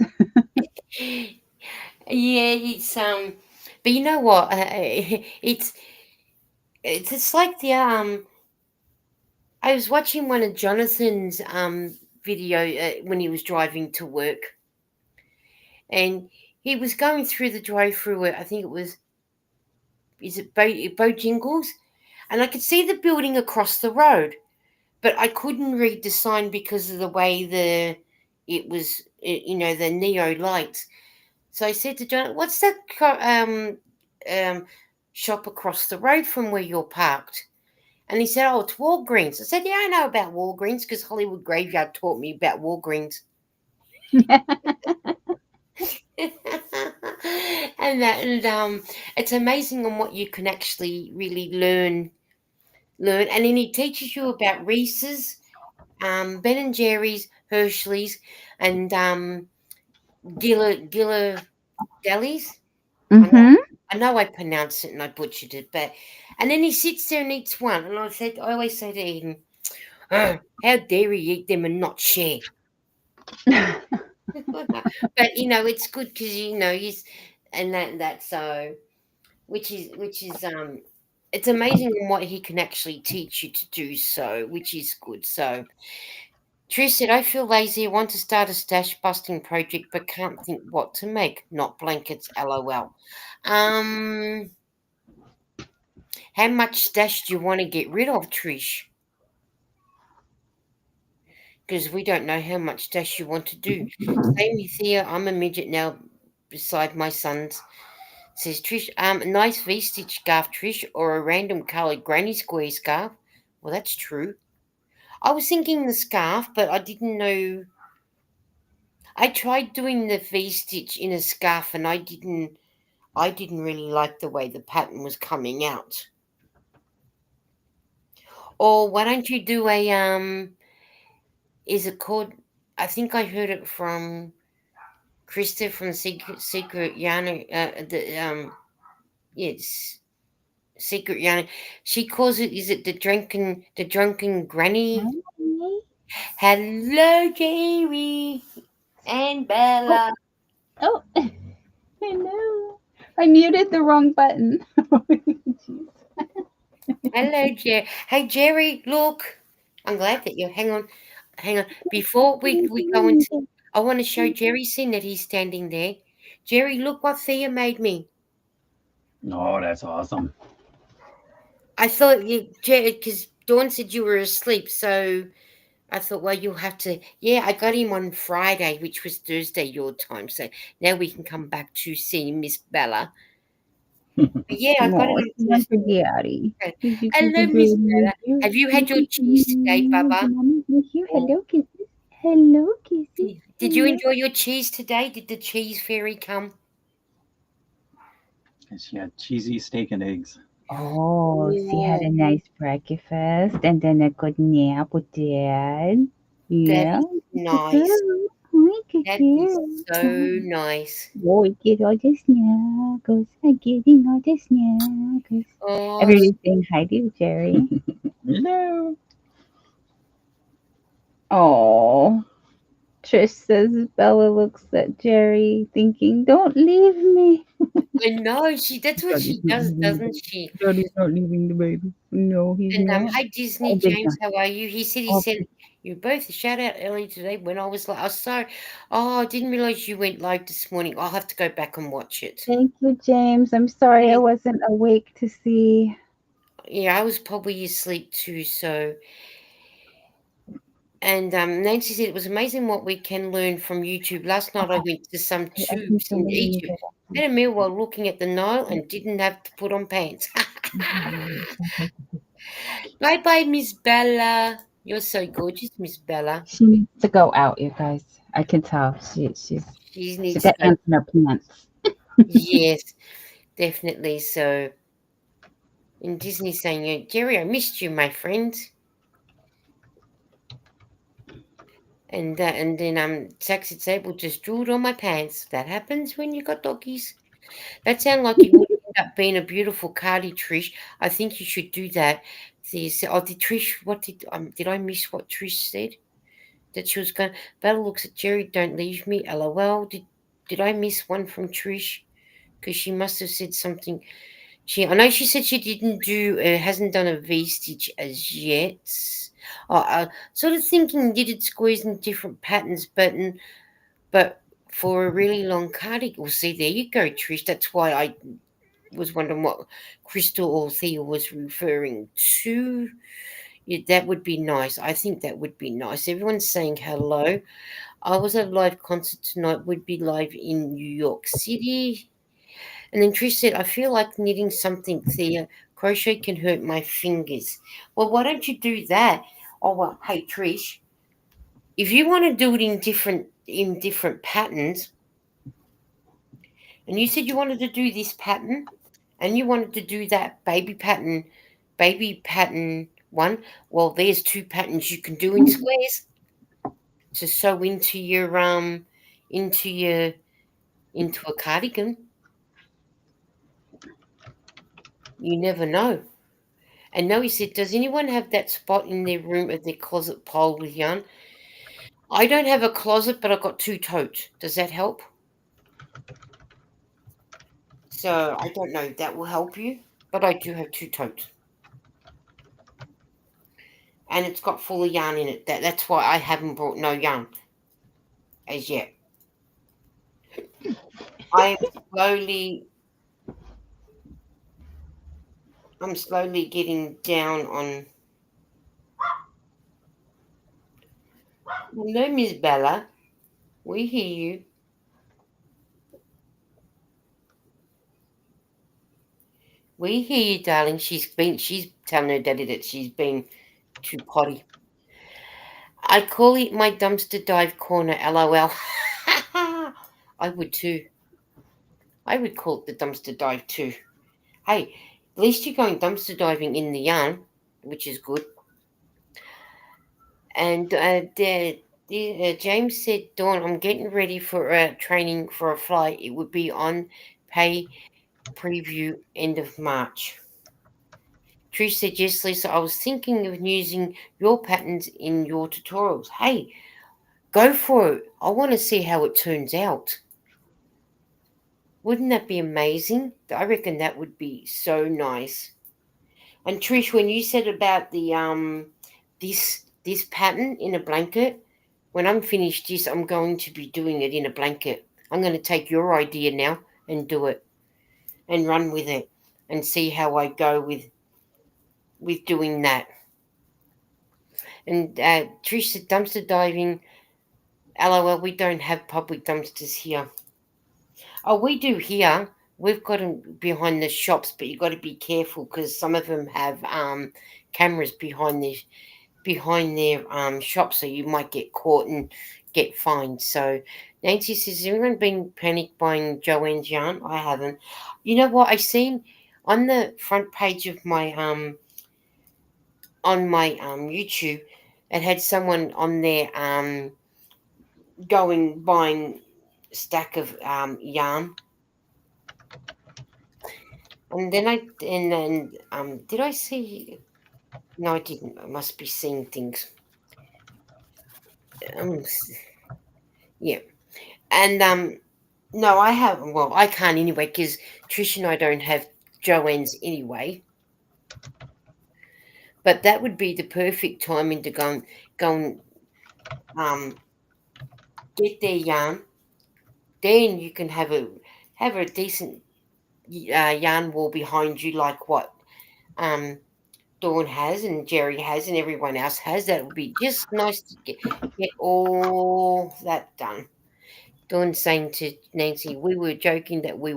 Yeah, but you know what? It's like the. I was watching one of Jonathan's video when he was driving to work, and he was going through the drive-through. I think it was, is it Bojingles, and I could see the building across the road, but I couldn't read the sign because of the way it was, the neo lights. So I said to John, "What's that shop across the road from where you're parked?" And he said, "Oh, it's Walgreens." I said, "Yeah, I know about Walgreens because Hollywood Graveyard taught me about Walgreens." and it's amazing on what you can actually really learn. And then he teaches you about Reese's, Ben and Jerry's, Hershey's, and Gilla Delis. I know, Mm-hmm. I know I pronounced it and I butchered it, but and then he sits there and eats one, and I always say to Eden, "Oh, how dare he eat them and not share?" But it's good because he's and that's so, which is it's amazing what he can actually teach you to do so, which is good. So Trish said, "I feel lazy. I want to start a stash busting project, but can't think what to make. Not blankets, lol." Um, how much stash do you want to get rid of, Trish? Because we don't know how much stash you want to do. Same with here. I'm a midget now, beside my sons. Says Trish, a nice V-stitch scarf, Trish, or a random coloured granny square scarf. Well, that's true. I was thinking the scarf, but I didn't know. I tried doing the V-stitch in a scarf, and I didn't really like the way the pattern was coming out. Or why don't you do a is it called? I think I heard it from Krista from Secret Yarn. Yes, Secret Yarn. She calls it. Is it the drunken granny? Hi. Hello, Jerry and Oh, Bella. oh, I know. I muted the wrong button. Jeez. Hello, Jerry. Hey, Jerry. Look, I'm glad that you. Hang on. Before we go into, I want to show Jerry Sin that he's standing there. Jerry, look what Thea made me. Oh, that's awesome. I thought you, because Dawn said you were asleep, so I thought, well, you'll have to. Yeah, I got him on Friday, which was Thursday your time, so now we can come back to see Miss Bella. But yeah, I got it Oh, on it's one for Thursday. Daddy. Okay. Gigi, Hello, Gigi, Miss baby. Bella. Have you had your cheese today, Baba? Mommy's with you. Or Hello, kisses. Hello, kisses. did you Hello. enjoy your cheese today? Did the cheese fairy come? And she had cheesy steak and eggs. Oh, she had Oh, a nice breakfast and then a good nap with Dad. That Yeah. is nice. Look at That is you. so nice. Oh, I get all the snuggles. I'm getting all the snuggles. Oh, Everybody's saying hi to you, Jerry. Hello. Oh, Trish says Bella looks at Jerry thinking, don't leave me. I know that's what Daddy's she not does, leaving. doesn't she? Daddy's not leaving the baby. No, he's And not. hi Disney Oh, big James, time. how are you? He Oh, said you both shout out early today when I was like, oh sorry, oh I didn't realize you went live this morning. I'll have to go back and watch it. thank you, James. I'm sorry I Yeah, wasn't awake to see. yeah, I was probably asleep too. So, and Nancy said it was amazing what we can learn from YouTube. Last night I went to some Okay, I think tubes the in lady is Egypt. Had a meal while looking at the Nile and didn't have to put on pants. Bye bye, Miss Bella. You're so gorgeous, Miss Bella. She needs to go out, you guys. I can tell She she's needs to got go. ants in her pants. Yes, definitely. So, in Disney saying, Jerry, I missed you, my friend. And then Saxy Sable just drooled on my pants. That happens when you got doggies. That sounded like it would end up being a beautiful cardi, Trish. I think you should do that. Oh, did Trish? What did I miss? What Trish said that she was going. Bella looks at Jerry. Don't leave me. LOL. Did I miss one from Trish? Because she must have said something. I know she said she didn't hasn't done a V stitch as yet. Sort of thinking knitted squares in different patterns, but for a really long cardigan. Well, see, there you go, Trish. That's why I was wondering what Crystal or Thea was referring to. Yeah, that would be nice. I think that would be nice. Everyone's saying hello. I was at a live concert tonight. Would be live in New York City. And then Trish said, I feel like knitting something, Thea. Crochet can hurt my fingers. Well, why don't you do that? Oh well, hey Trish, if you want to do it in different patterns, and you said you wanted to do this pattern, and you wanted to do that baby pattern one, well, there's two patterns you can do in squares to sew into your into a cardigan. You never know. And Noe said, does anyone have that spot in their room of their closet pile with yarn? I don't have a closet, but I've got two totes. Does that help? So I don't know if that will help you, but I do have two totes. And it's got full of yarn in it. That's why I haven't brought no yarn as yet. I am slowly I'm slowly getting down on. Hello, Miss Bella. We hear you. We hear you, darling. She's telling her daddy that she's been too potty. I call it my dumpster dive corner, LOL. I would too. I would call it the dumpster dive too. Hey, at least you're going dumpster diving in the yarn, which is good. And James said, Dawn, I'm getting ready for training for a flight. It would be on pay preview end of March. Trish said, yes, Lisa, I was thinking of using your patterns in your tutorials. Hey, go for it. I want to see how it turns out. Wouldn't that be amazing? I reckon that would be so nice. And Trish, when you said about the this pattern in a blanket, when I'm finished this, I'm going to be doing it in a blanket. I'm going to take your idea now and do it and run with it and see how I go with doing that. And Trish said dumpster diving. LOL, we don't have public dumpsters here. Oh, we do here. We've got them behind the shops, but you've got to be careful because some of them have cameras behind their shop, so you might get caught and get fined. So Nancy says, has anyone been panic buying Joanne's yarn? I haven't. You know what? I seen on the front page of my on my YouTube, It had someone on there going buying stack of yarn, and then did I see? No, I didn't. I must be seeing things. Yeah, and no, I haven't. Well, I can't anyway because Trish and I don't have Joanne's anyway. But that would be the perfect timing to go and um get their yarn. Then you can have a decent yarn wall behind you, like what um Dawn has and Jerry has and everyone else has. That would be just nice to get all that done. Dawn saying to Nancy, we were joking that we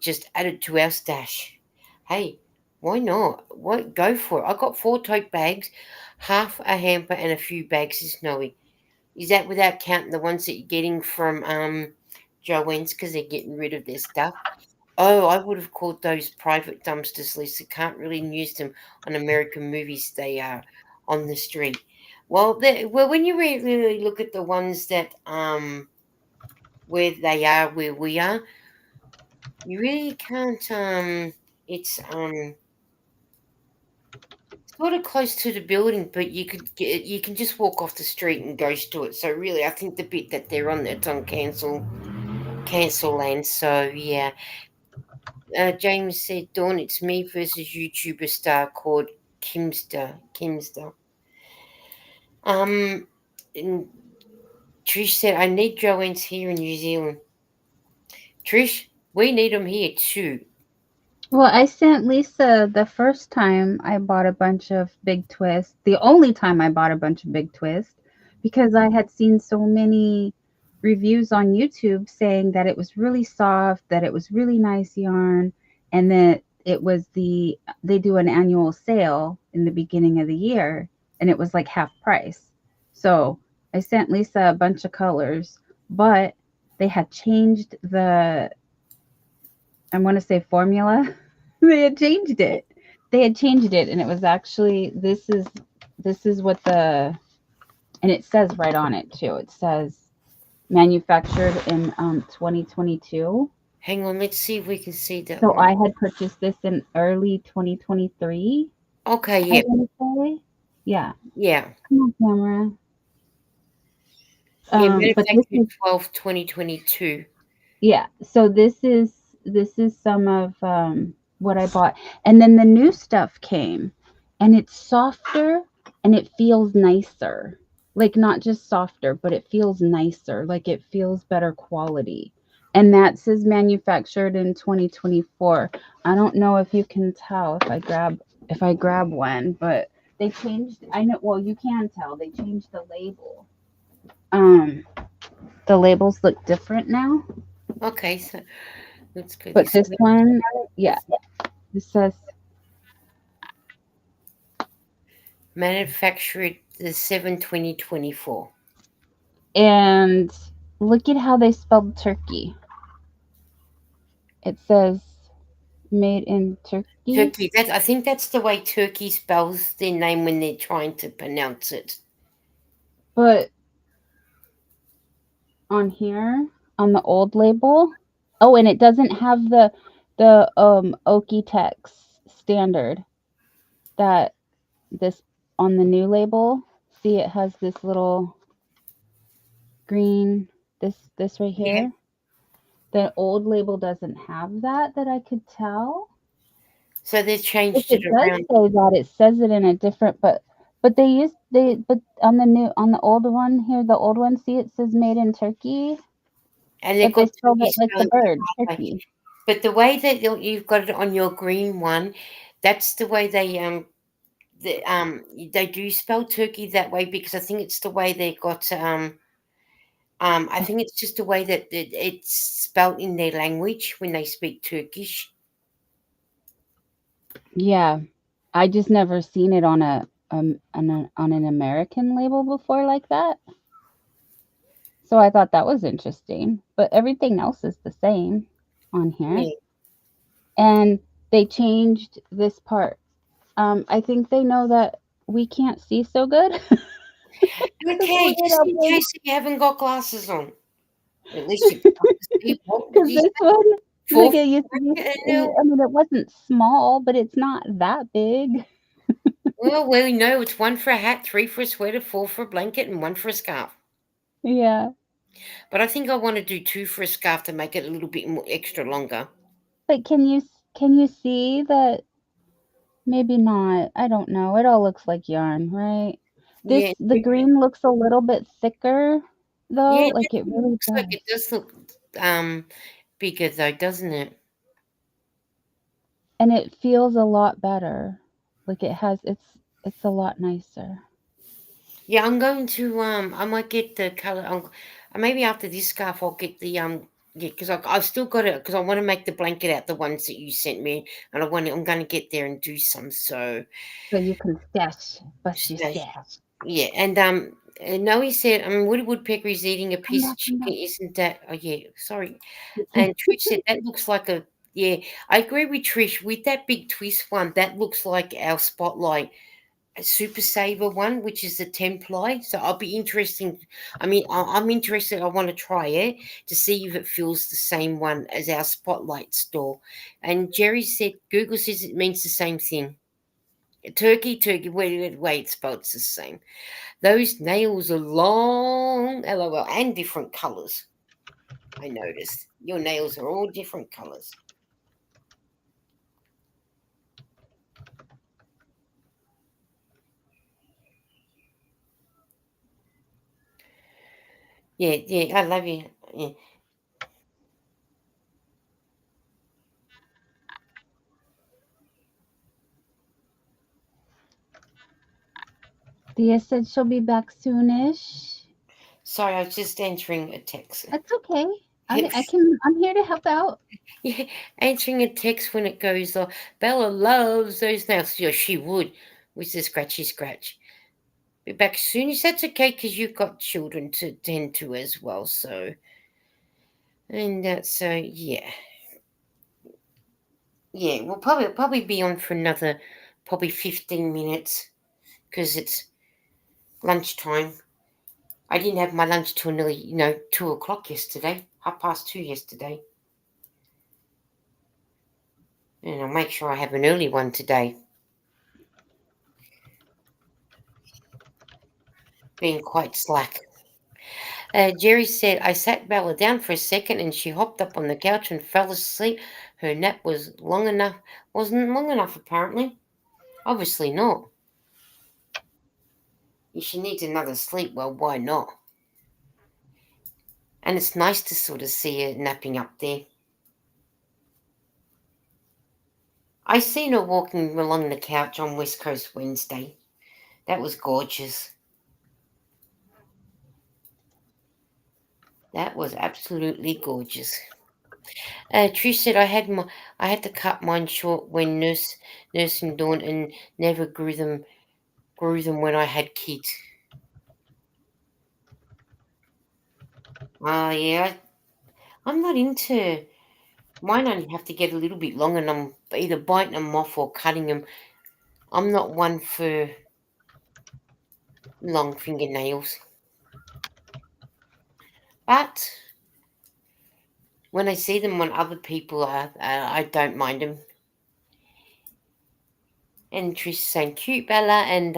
just added to our stash. Hey, why not? What go for it? I got 4 tote bags, half a hamper, and a few bags of snowy. Is that without counting the ones that you're getting from Joanne's because they're getting rid of their stuff? Oh, I would have called those private dumpsters, Lisa. Can't really use them on American movies. They are on the street. Well, when you really look at the ones that where they are, where we are, you really can't. It's sort of close to the building, but you can just walk off the street and go to it. So really, I think the bit that they're on, it's on cancel land. So yeah, James said, Dawn, it's me versus YouTuber star called Kimster. Um, and Trish said, I need Joanne's here in New Zealand. Trish, we need them here too. Well, I sent Lisa the first time I bought a bunch of Big Twist, the only time I bought a bunch of Big Twist, because I had seen so many reviews on YouTube saying that it was really soft, that it was really nice yarn, and that it was they do an annual sale in the beginning of the year, and it was like half price. So I sent Lisa a bunch of colors, but they had changed I want to say formula. They had changed it. They had changed it, and it was actually this is what and it says right on it too. It says manufactured in 2022. Hang on, let's see if we can see that So one. I had purchased this in early 2023. Okay, I yeah, want to say, yeah. yeah. Come on, camera. Yeah, But this manufactured is 12/20/22. Yeah, so this is some of what I bought, and then the new stuff came, and it's softer and it feels nicer. Like not just softer, but it feels nicer. Like it feels better quality. And that says manufactured in 2024. I don't know if you can tell if I grab one, but they changed. I know. Well, you can tell they changed the label. Um, the labels look different now. Okay, so let's go But this this way. one, yeah, it says, Manufactured the 7/20/24. and look at how they spelled turkey. It says made in Turkey, Turkey. That I think that's the way Turkey spells their name when they're trying to pronounce it. but on here, on the old label, oh, and it doesn't have the Oki text standard that this on the new label. See, it has this little green, this right Yeah. here. The old label doesn't have that I could tell. So they If changed it it does around. say that, it says it in a different, but but on the old one here, the old one, see it says made in Turkey, And they've but they got spelled turkey it like the spelling the bird, right way. turkey. But the way that you've got it on your green one, that's the way they do spell turkey that way because I think it's the way they got I think it's just the way that it's spelled in their language when they speak Turkish. Yeah, I just never seen it on on an American label before like that. So I thought that was interesting. But everything else is the same on here. Yeah. And they changed this part. I think they know that we can't see so good. Just Okay, look at just how in big. case you haven't got glasses on. At least you can see what would Because you this say? one, Four like, for it used to be, blanket and now? I mean, it wasn't small, but it's not that big. Well, we know it's one for a hat, three for a sweater, four for a blanket, and one for a scarf. Yeah. But I think I want to do two for a scarf to make it a little bit more extra longer. But can you see that maybe not? I don't know. It all looks like yarn, right? Yeah, The green looks a little bit thicker though, yeah, like it it really looks like it does. does look um bigger though, doesn't it? And it feels a lot better. Like it's a lot nicer. Yeah, I'm going to I might get the color. Maybe after this scarf, I'll get the yeah, because I've still got it because I want to make the blanket out the ones that you sent me, and I'm going to get there and do some. So So you can bust your stash. yeah, and Noe said, Woody Woodpecker is eating a Come piece back, of come chicken, back. isn't that? Oh yeah, sorry. And Trish said that looks like a yeah. I agree with Trish with that big twist one. That looks like our spotlight a super saver one, which is the 10 ply. So I'll be interesting. I'm interested. I want to try it to see if it feels the same one as our spotlight store. And Jerry said Google says it means the same thing. Turkey. Wait, it's spelled the same. Those nails are long, lol, and different colors. I noticed your nails are all different colors. Yeah, I love you. Yeah. Thea said she'll be back soonish. Sorry, I was just answering a text. That's okay. I'm here to help out. Yeah, answering a text when it goes off. Bella loves those nails. Yeah, she would with the scratchy scratch. Be back soon. That's okay because you've got children to tend to as well. So, and that's yeah, yeah. We'll probably be on for another probably 15 minutes because it's lunchtime. I didn't have my lunch till nearly 2 o'clock yesterday, 2:30 yesterday, and I'll make sure I have an early one today. Being quite slack. Jerry said, I sat Bella down for a second and she hopped up on the couch and fell asleep. Her nap wasn't long enough apparently. Obviously not. If she needs another sleep, well, why not? And it's nice to sort of see her napping up there. I seen her walking along the couch on West Coast Wednesday. That was gorgeous. That was absolutely gorgeous. Trish said I had to cut mine short when nursing Dawn and never grew them when I had kids. Yeah, I'm not into mine. Only have to get a little bit long, and I'm either biting them off or cutting them. I'm not one for long fingernails, but when I see them on other people, I don't mind them. And Trish saying cute Bella and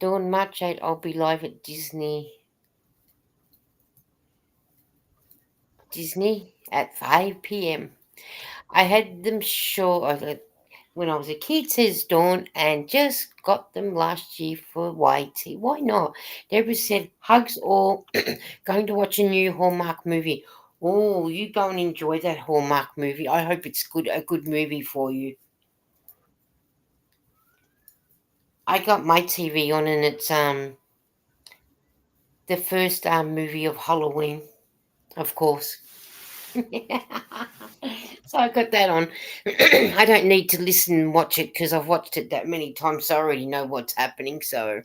Dawn March 8. I'll be live at Disney at 5 p.m. I had them show when I was a kid, says Dawn, and just got them last year for YT. Why not? Deborah said, hugs or going to watch a new Hallmark movie. Oh, you go and enjoy that Hallmark movie. I hope it's a good movie for you. I got my TV on and it's the first movie of Halloween, of course. So I got that on. I don't need to listen and watch it because I've watched it that many times, so I already know what's happening. So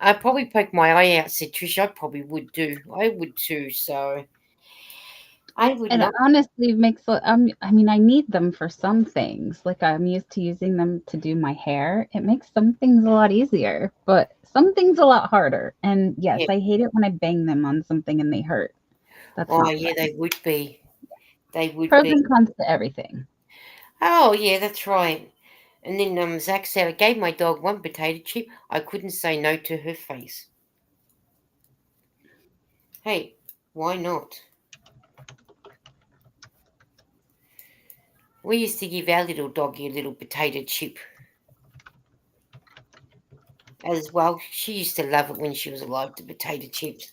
I probably poke my eye out, said Trish. I probably would do. I would too. So I would And not. honestly, makes I mean, I need them for some things. Like I'm used to using them to do my hair. It makes some things a lot easier, but some things a lot harder. And yes, Yeah. I hate it when I bang them on something and they hurt. That's Oh, not yeah, fun. they would be. They would Pros be. and cons to everything. Oh, yeah, that's right. And then Zach said, I gave my dog one potato chip. I couldn't say no to her face. Hey, why not? We used to give our little doggy a little potato chip as well. She used to love it when she was alive, the potato chips.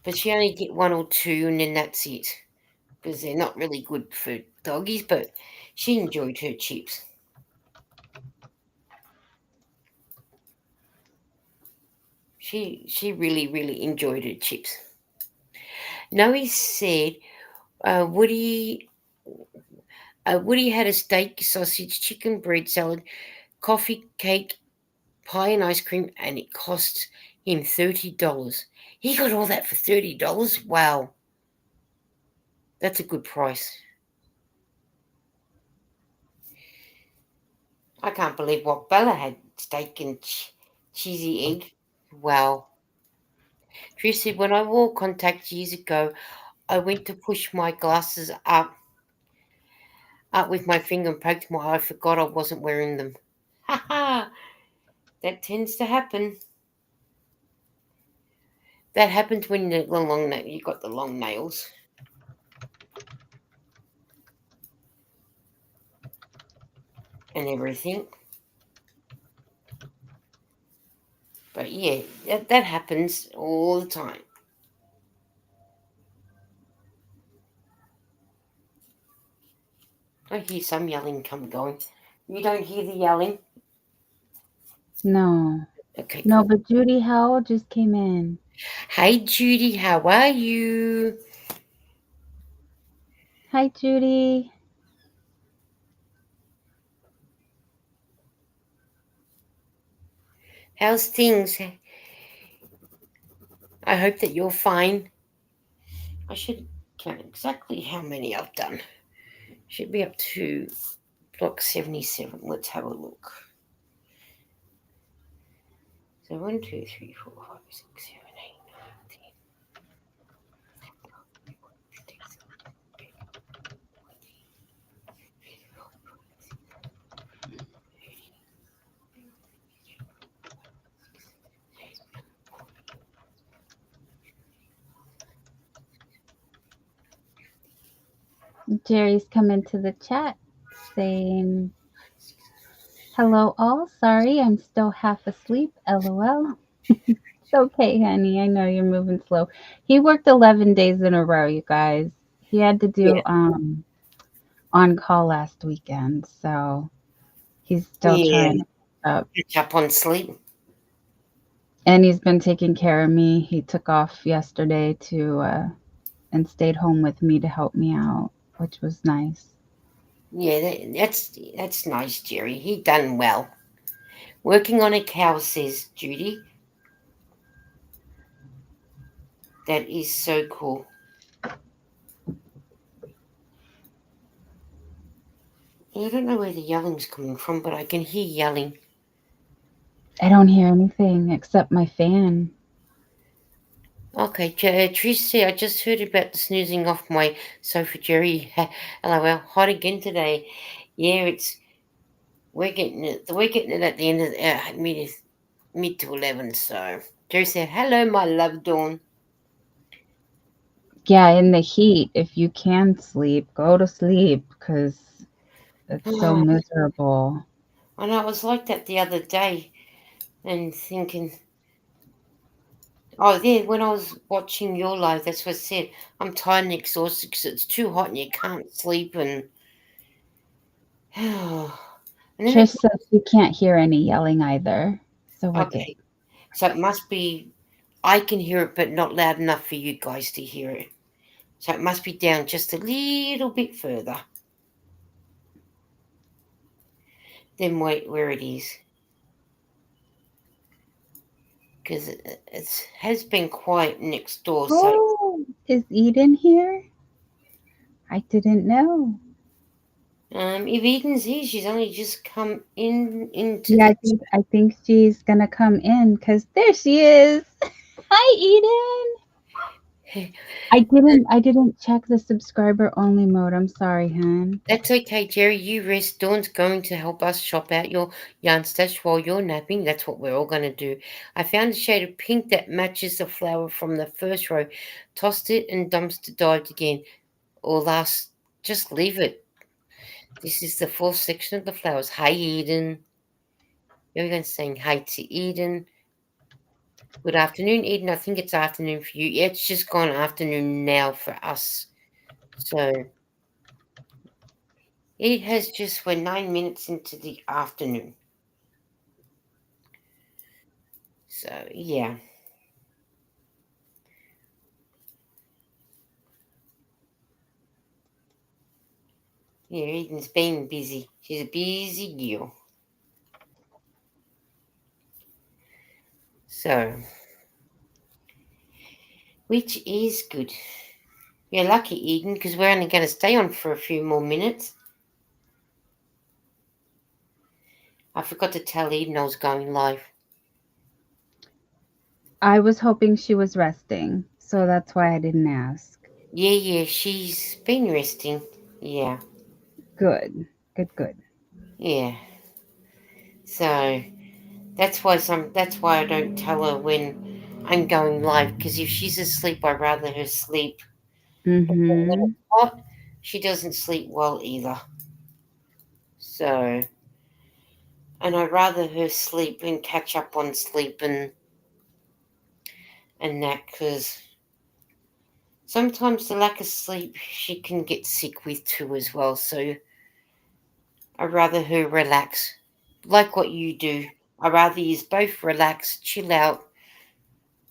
But she only get one or two, and then that's it. Because they're not really good for doggies, but she enjoyed her chips. She really, really enjoyed her chips. Noe said, Woody Woody had a steak, sausage, chicken, bread salad, coffee, cake, pie, and ice cream, and it cost him $30. He got all that for $30. Wow, that's a good price. I can't believe what Bella had: steak and cheesy egg. Wow. Trish said, when I wore contacts years ago, I went to push my glasses up with my finger and poked my eye. I forgot I wasn't wearing them. Ha ha! That tends to happen. That happens when you got the long nails and everything. But yeah, that happens all the time. I hear some yelling come going. You don't hear the yelling? No. Okay, No, cool. but Judy Howell just came in. Hey Judy, how are you? Hi, Judy. How's things? I hope that you're fine. I should count exactly how many I've done. Should be up to block 77. Let's have a look. So 1, 2, 3, 4, 5, 6, 7, 8, 9, Jerry's come into the chat saying, hello, all. Sorry, I'm still half asleep. LOL. It's okay, honey. I know you're moving slow. He worked 11 days in a row, you guys. He had to yeah, do on call last weekend, so he's still yeah. trying to catch up. Catch up on sleep. And he's been taking care of me. He took off yesterday to and stayed home with me to help me out, which was nice. Yeah, that's nice, Jerry. He done well. Working on a cow, says Judy. That is so cool. I don't know where the yelling's coming from, but I can hear yelling. I don't hear anything except my fan. Okay, Tracy, I just heard about the snoozing off my sofa, Jerry. LOL, hot again today. Yeah, we're getting it at the end of mid to 11. So Jerry said, "Hello, my love, Dawn." Yeah, in the heat, if you can sleep, go to sleep because it's so Oh, miserable. I know, I was like that the other day and thinking, oh yeah, when I was watching your live, that's what I said. I'm tired and exhausted because it's too hot and you can't sleep and and then Trish it says she can't hear any yelling either, so we're good. okay. So it must be I can hear it, but not loud enough for you guys to hear it. So it must be down just a little bit further than where it is, because it has been quiet next door. So Oh, Is Eden here? I didn't know. If Eden's here, she's only just come into Yeah, the. I think she's gonna come in because there she is. Hi, Eden. I didn't check the subscriber only mode. I'm sorry, hon. That's okay, Jerry. You rest. Dawn's going to help us shop out your yarn stash while you're napping. That's what we're all going to do. I found a shade of pink that matches the flower from the first row. Tossed it and dumpster dived again. Or last, just leave it. This is the fourth section of the flowers. Hi, Eden. Everyone's saying hi to Eden. Good afternoon, Eden. I think it's afternoon for you. Yeah, it's just gone afternoon now for us. So it has just, we're 9 minutes into the afternoon. So, yeah. Yeah, Eden's been busy. She's a busy girl. So, which is good. You're lucky, Eden, because we're only going to stay on for a few more minutes. I forgot to tell Eden I was going live. I was hoping she was resting, so that's why I didn't ask. Yeah, she's been resting. Yeah, Good, good, good. yeah. So that's why I don't tell her when I'm going live, because if she's asleep, I'd rather her sleep. When Mm-hmm. it's hot, she doesn't sleep well either. So, and I'd rather her sleep and catch up on sleep and that, because sometimes the lack of sleep she can get sick with too as well. So I'd rather her relax, like what you do. I'd rather you both relax, chill out,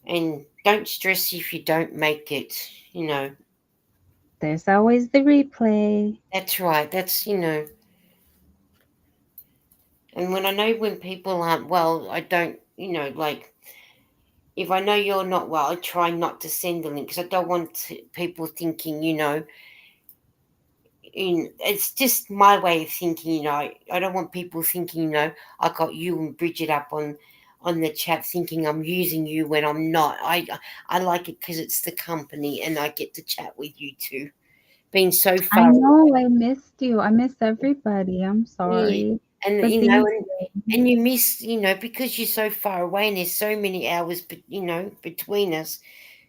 and don't stress if you don't make it. You know, There's always the replay. that's right. That's. And when I know when people aren't well, I don't. Like if I know you're not well, I try not to send the link because I don't want people thinking. It's just my way of thinking. I don't want people thinking. I got you and Bridget up on the chat thinking I'm using you when I'm not. I like it because it's the company and I get to chat with you too. Being so I far know I missed you. I miss everybody. I'm away, sorry. and But thank and you miss because you're so far away and there's so many hours, but between us.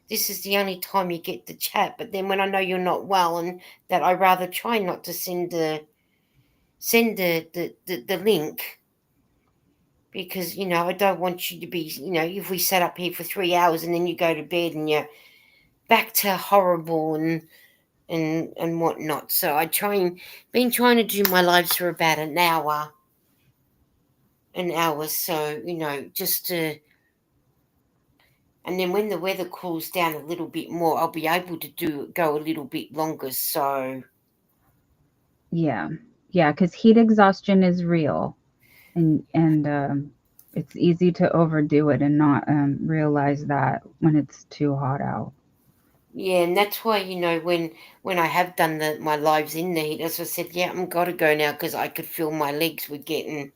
This is the only time you get to chat. But then when I know you're not well and that, I rather try not to send the link because I don't want you to be if we sat up here for 3 hours and then you go to bed and you're back to horrible and whatnot. So I been trying to do my lives for about an hour, so just to. And then when the weather cools down a little bit more, I'll be able to go a little bit longer. So Yeah. Yeah, because heat exhaustion is real. And it's easy to overdo it and not realize that when it's too hot out. yeah, and that's why when I have done my lives in the heat, as I said, yeah, I'm gotta go now because I could feel my legs were getting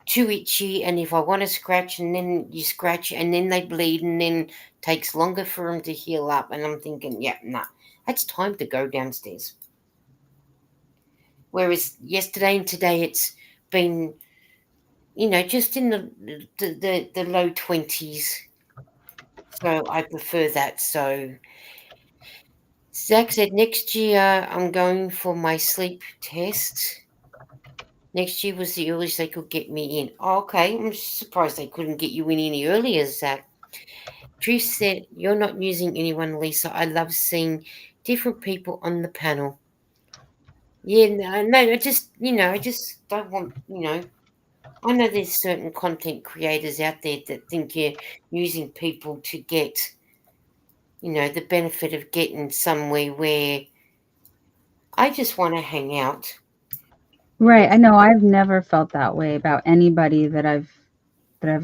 too itchy, and if I want to scratch, and then you scratch, and then they bleed, and then takes longer for them to heal up, and I'm thinking, yeah, nah, it's time to go downstairs. Whereas yesterday and today, it's been just in the low 20s, so I prefer that. So Zach said next year I'm going for my sleep test. Next year was the earliest they could get me in. Oh, okay, I'm surprised they couldn't get you in any earlier, Zach. Trish said, "You're not using anyone, Lisa. I love seeing different people on the panel." Yeah, no, I just don't want. I know there's certain content creators out there that think you're using people to get, the benefit of getting somewhere where I just want to hang out. Right. I know I've never felt that way about anybody that I've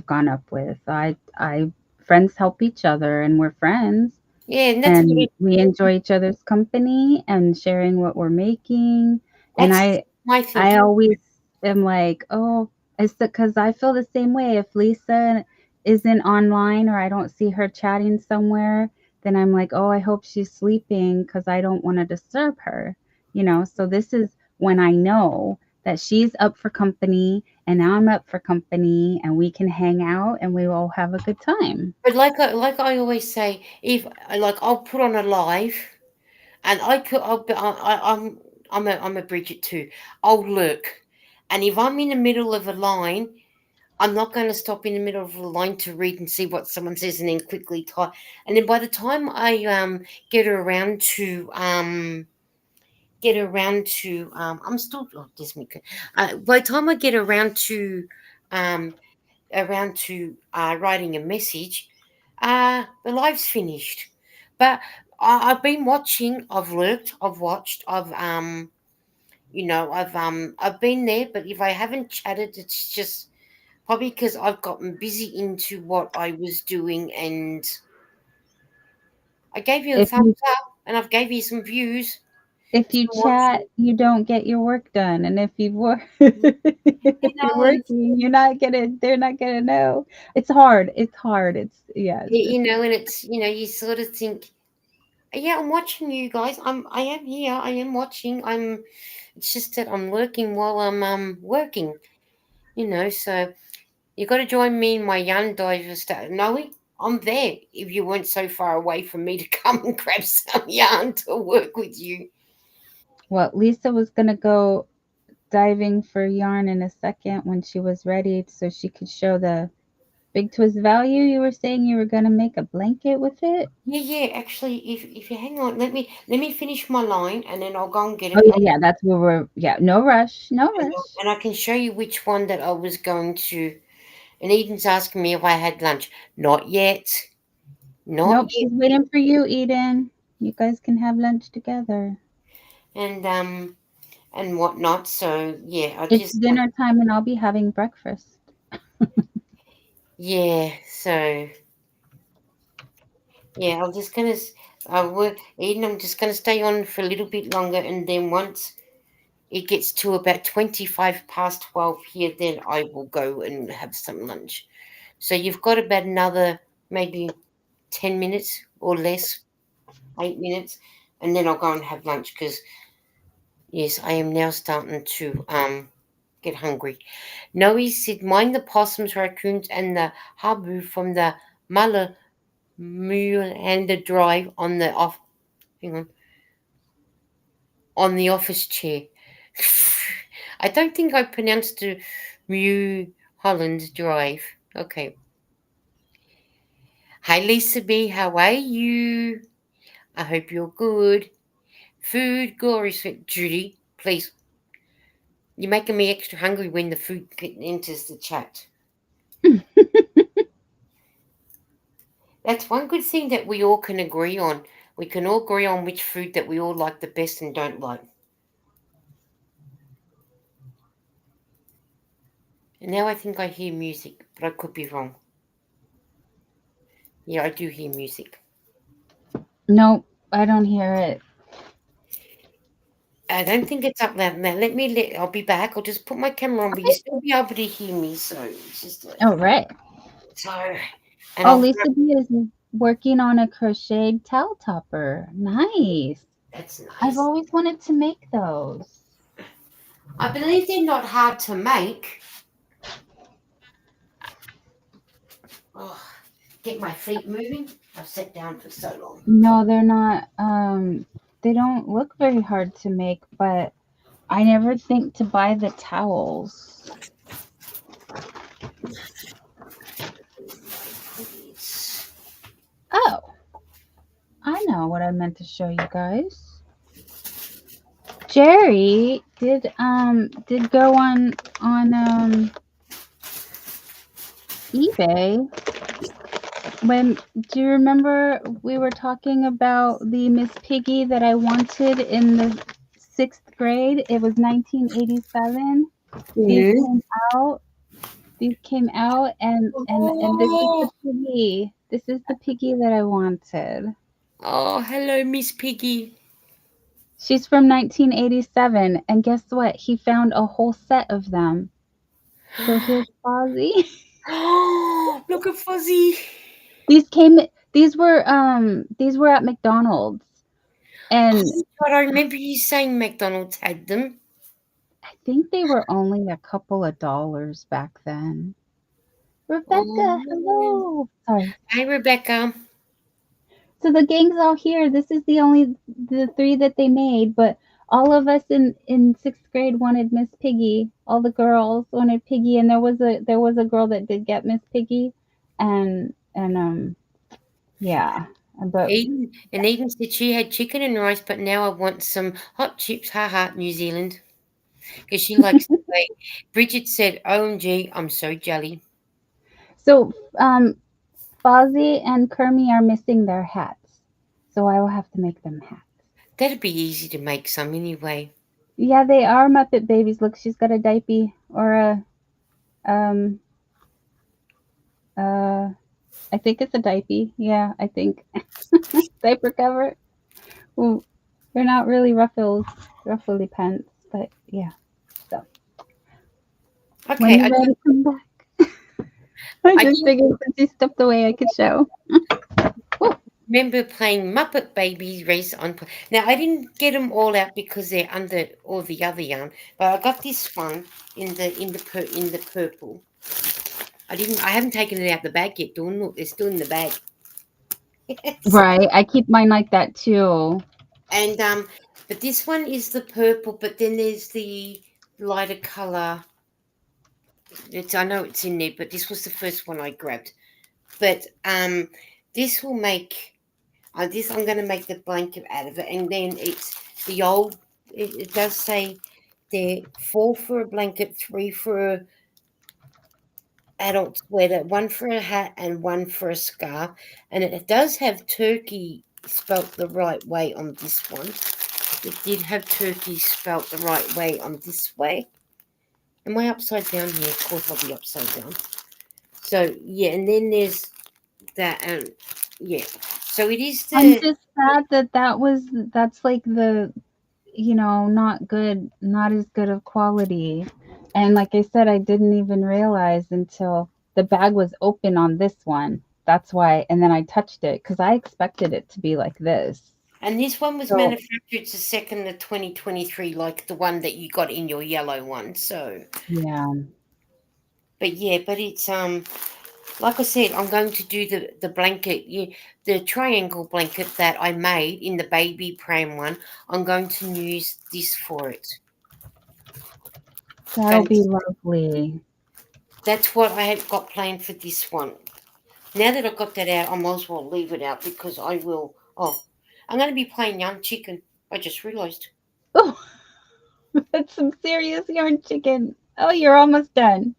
gone up with. I friends help each other and we're friends. Yeah, and and we enjoy each other's company and sharing what we're making. And that's my I thinking. always am like, oh, it's because I feel the same way. If Lisa isn't online or I don't see her chatting somewhere, then I'm like, oh, I hope she's sleeping because I don't want to disturb her. So this is when I know that she's up for company and I'm up for company and we can hang out and we will have a good time. But like I always say, if like I'll put on a live, and I could I'm a Bridget too. I'll lurk, and if I'm in the middle of a line, I'm not going to stop in the middle of a line to read and see what someone says, and then quickly type. And then by the time I get around to I'm still this me. By the time I get um writing a message, the live's finished. But I've been watching. I've lurked. I've watched. I've been there. But if I haven't chatted, it's just probably because I've gotten busy into what I was doing, and I gave you a If thumbs you up, and I've gave you some views. if you So what's chat, you don't get your work done, and if you work you if you're know, working, they're not gonna know. It's hard. It's hard. It's yes. and it's you sort of think, yeah, I'm watching you guys. I am here. I am watching. It's just that I'm working while I'm working. So you got to join me in my yarn diver. Noe, I'm there. If you weren't so far away from me to come and grab some yarn to work with you. Well, Lisa was gonna go diving for yarn in a second when she was ready, so she could show the big twist value. You were saying you were gonna make a blanket with it. Yeah, yeah. Actually, if you hang on, let me finish my line, and then I'll go and get Oh it. yeah, yeah. That's where we're. Yeah, no rush. No rush. And I can show you which one that I was going to. And Eden's asking me if I had lunch. Not yet. Not Nope, yet. she's waiting for you, Eden. You guys can have lunch together. And whatnot. So yeah, I It's just dinner time and I'll be having breakfast. yeah. So yeah, I'm just gonna. I work, Eden. I'm just gonna stay on for a little bit longer, and then once it gets to about 25 past 12 here, then I will go and have some lunch. So you've got about another maybe 10 minutes or less, 8 minutes, and then I'll go and have lunch because yes, I am now starting to get hungry. Noe said, mind the possums, raccoons, and the habu from the Mala and the drive on the off. Hang on the office chair. I don't think I pronounced the Mew Holland Drive. Okay. Hi Lisa B, how are you? I hope you're good. Food glory, sweet Judy. Please, you're making me extra hungry when the food enters the chat. That's one good thing that we all can agree on. We can all agree on which food that we all like the best and don't like. And now I think I hear music, but I could be wrong. Yeah, I do hear music. Nope, I don't hear it. I don't think it's up there. Now I'll be back. I'll just put my camera on, but you Okay. still be able to hear me. So it's just like All right. so. And Oh, I'll Lisa B is working on a crocheted towel topper. Nice. that's I've nice. always wanted to make those. I believe they're not hard to make. Oh, get my feet moving. I've sat down for so long. No, they're not. They don't look very hard to make, but I never think to buy the towels. Oh, I know what I meant to show you guys. Jerry did go on eBay. When do you remember we were talking about the Miss Piggy that I wanted in the 6th grade? It was 1987. These Mm. came out. These came out, and this is the Oh, piggy. This is the piggy that I wanted. Oh, hello, Miss Piggy. She's from 1987, and guess what? He found a whole set of them. So here's Fozzie. Oh, look at Fuzzy. These came these were at McDonald's, and Oh, God, I remember you saying McDonald's had them. I think they were only a couple of dollars back then. Oh, Rebecca, no. hello. Sorry. Hey, Rebecca. So the gang's all here. This is the three that they made, but all of us in sixth grade wanted Miss Piggy. All the girls wanted Piggy, and there was a girl that did get Miss Piggy, and yeah, but Eden said she had chicken and rice, but now I want some hot chips. Haha, New Zealand. Because she likes the way Bridget said, OMG, I'm so jelly. so Fozzie and Kermie are missing their hats, so I will have to make them hats. That'd be easy to make some anyway. Yeah, they are Muppet babies. Look, she's got a diaper or a um uh I think it's a diaper. Yeah, I think diaper cover. Ooh, they're not really ruffly pants, but yeah. So when Okay, you're ready, come back. I I just do figured since you stepped away, I could show. Ooh, remember playing Muppet Babies Race on. Now, I didn't get them all out because they're under all the other yarn, but I got this one in the purple. I haven't taken it out the bag yet, Dawn. Look, they're still in the bag. So, right. I keep mine like that too. and but this one is the purple, but then there's the lighter color. I know it's in there, but this was the first one I grabbed. But this will make this. I'm going to make the blanket out of it, and then it's the old. It does say there 4 for a blanket, 3 for a adult sweater, 1 for a hat, and 1 for a scarf. And it does have turkey spelt the right way on this one. It did have turkey spelt the right way on this way. Am I upside down here? Of course I'll be upside down. So yeah, and then there's that. Yeah. So it is I'm the just sad that that's like the not good, not as good of quality. And like I said, I didn't even realize until the bag was open on this one. That's why, and then I touched it because I expected it to be like this. and this one was So manufactured to second the 2023, like the one that you got in your yellow one. So, yeah, but yeah, but it's like I said, I'm going to do the blanket, the triangle blanket that I made in the baby pram one. I'm going to use this for it. that'll Going be to, lovely. that's what I had got planned for this one. Now that I've got that out, I might as well leave it out because I will. Oh, I'm going to be playing young chicken. I just realised. Oh, that's some serious yarn chicken. Oh, you're almost done.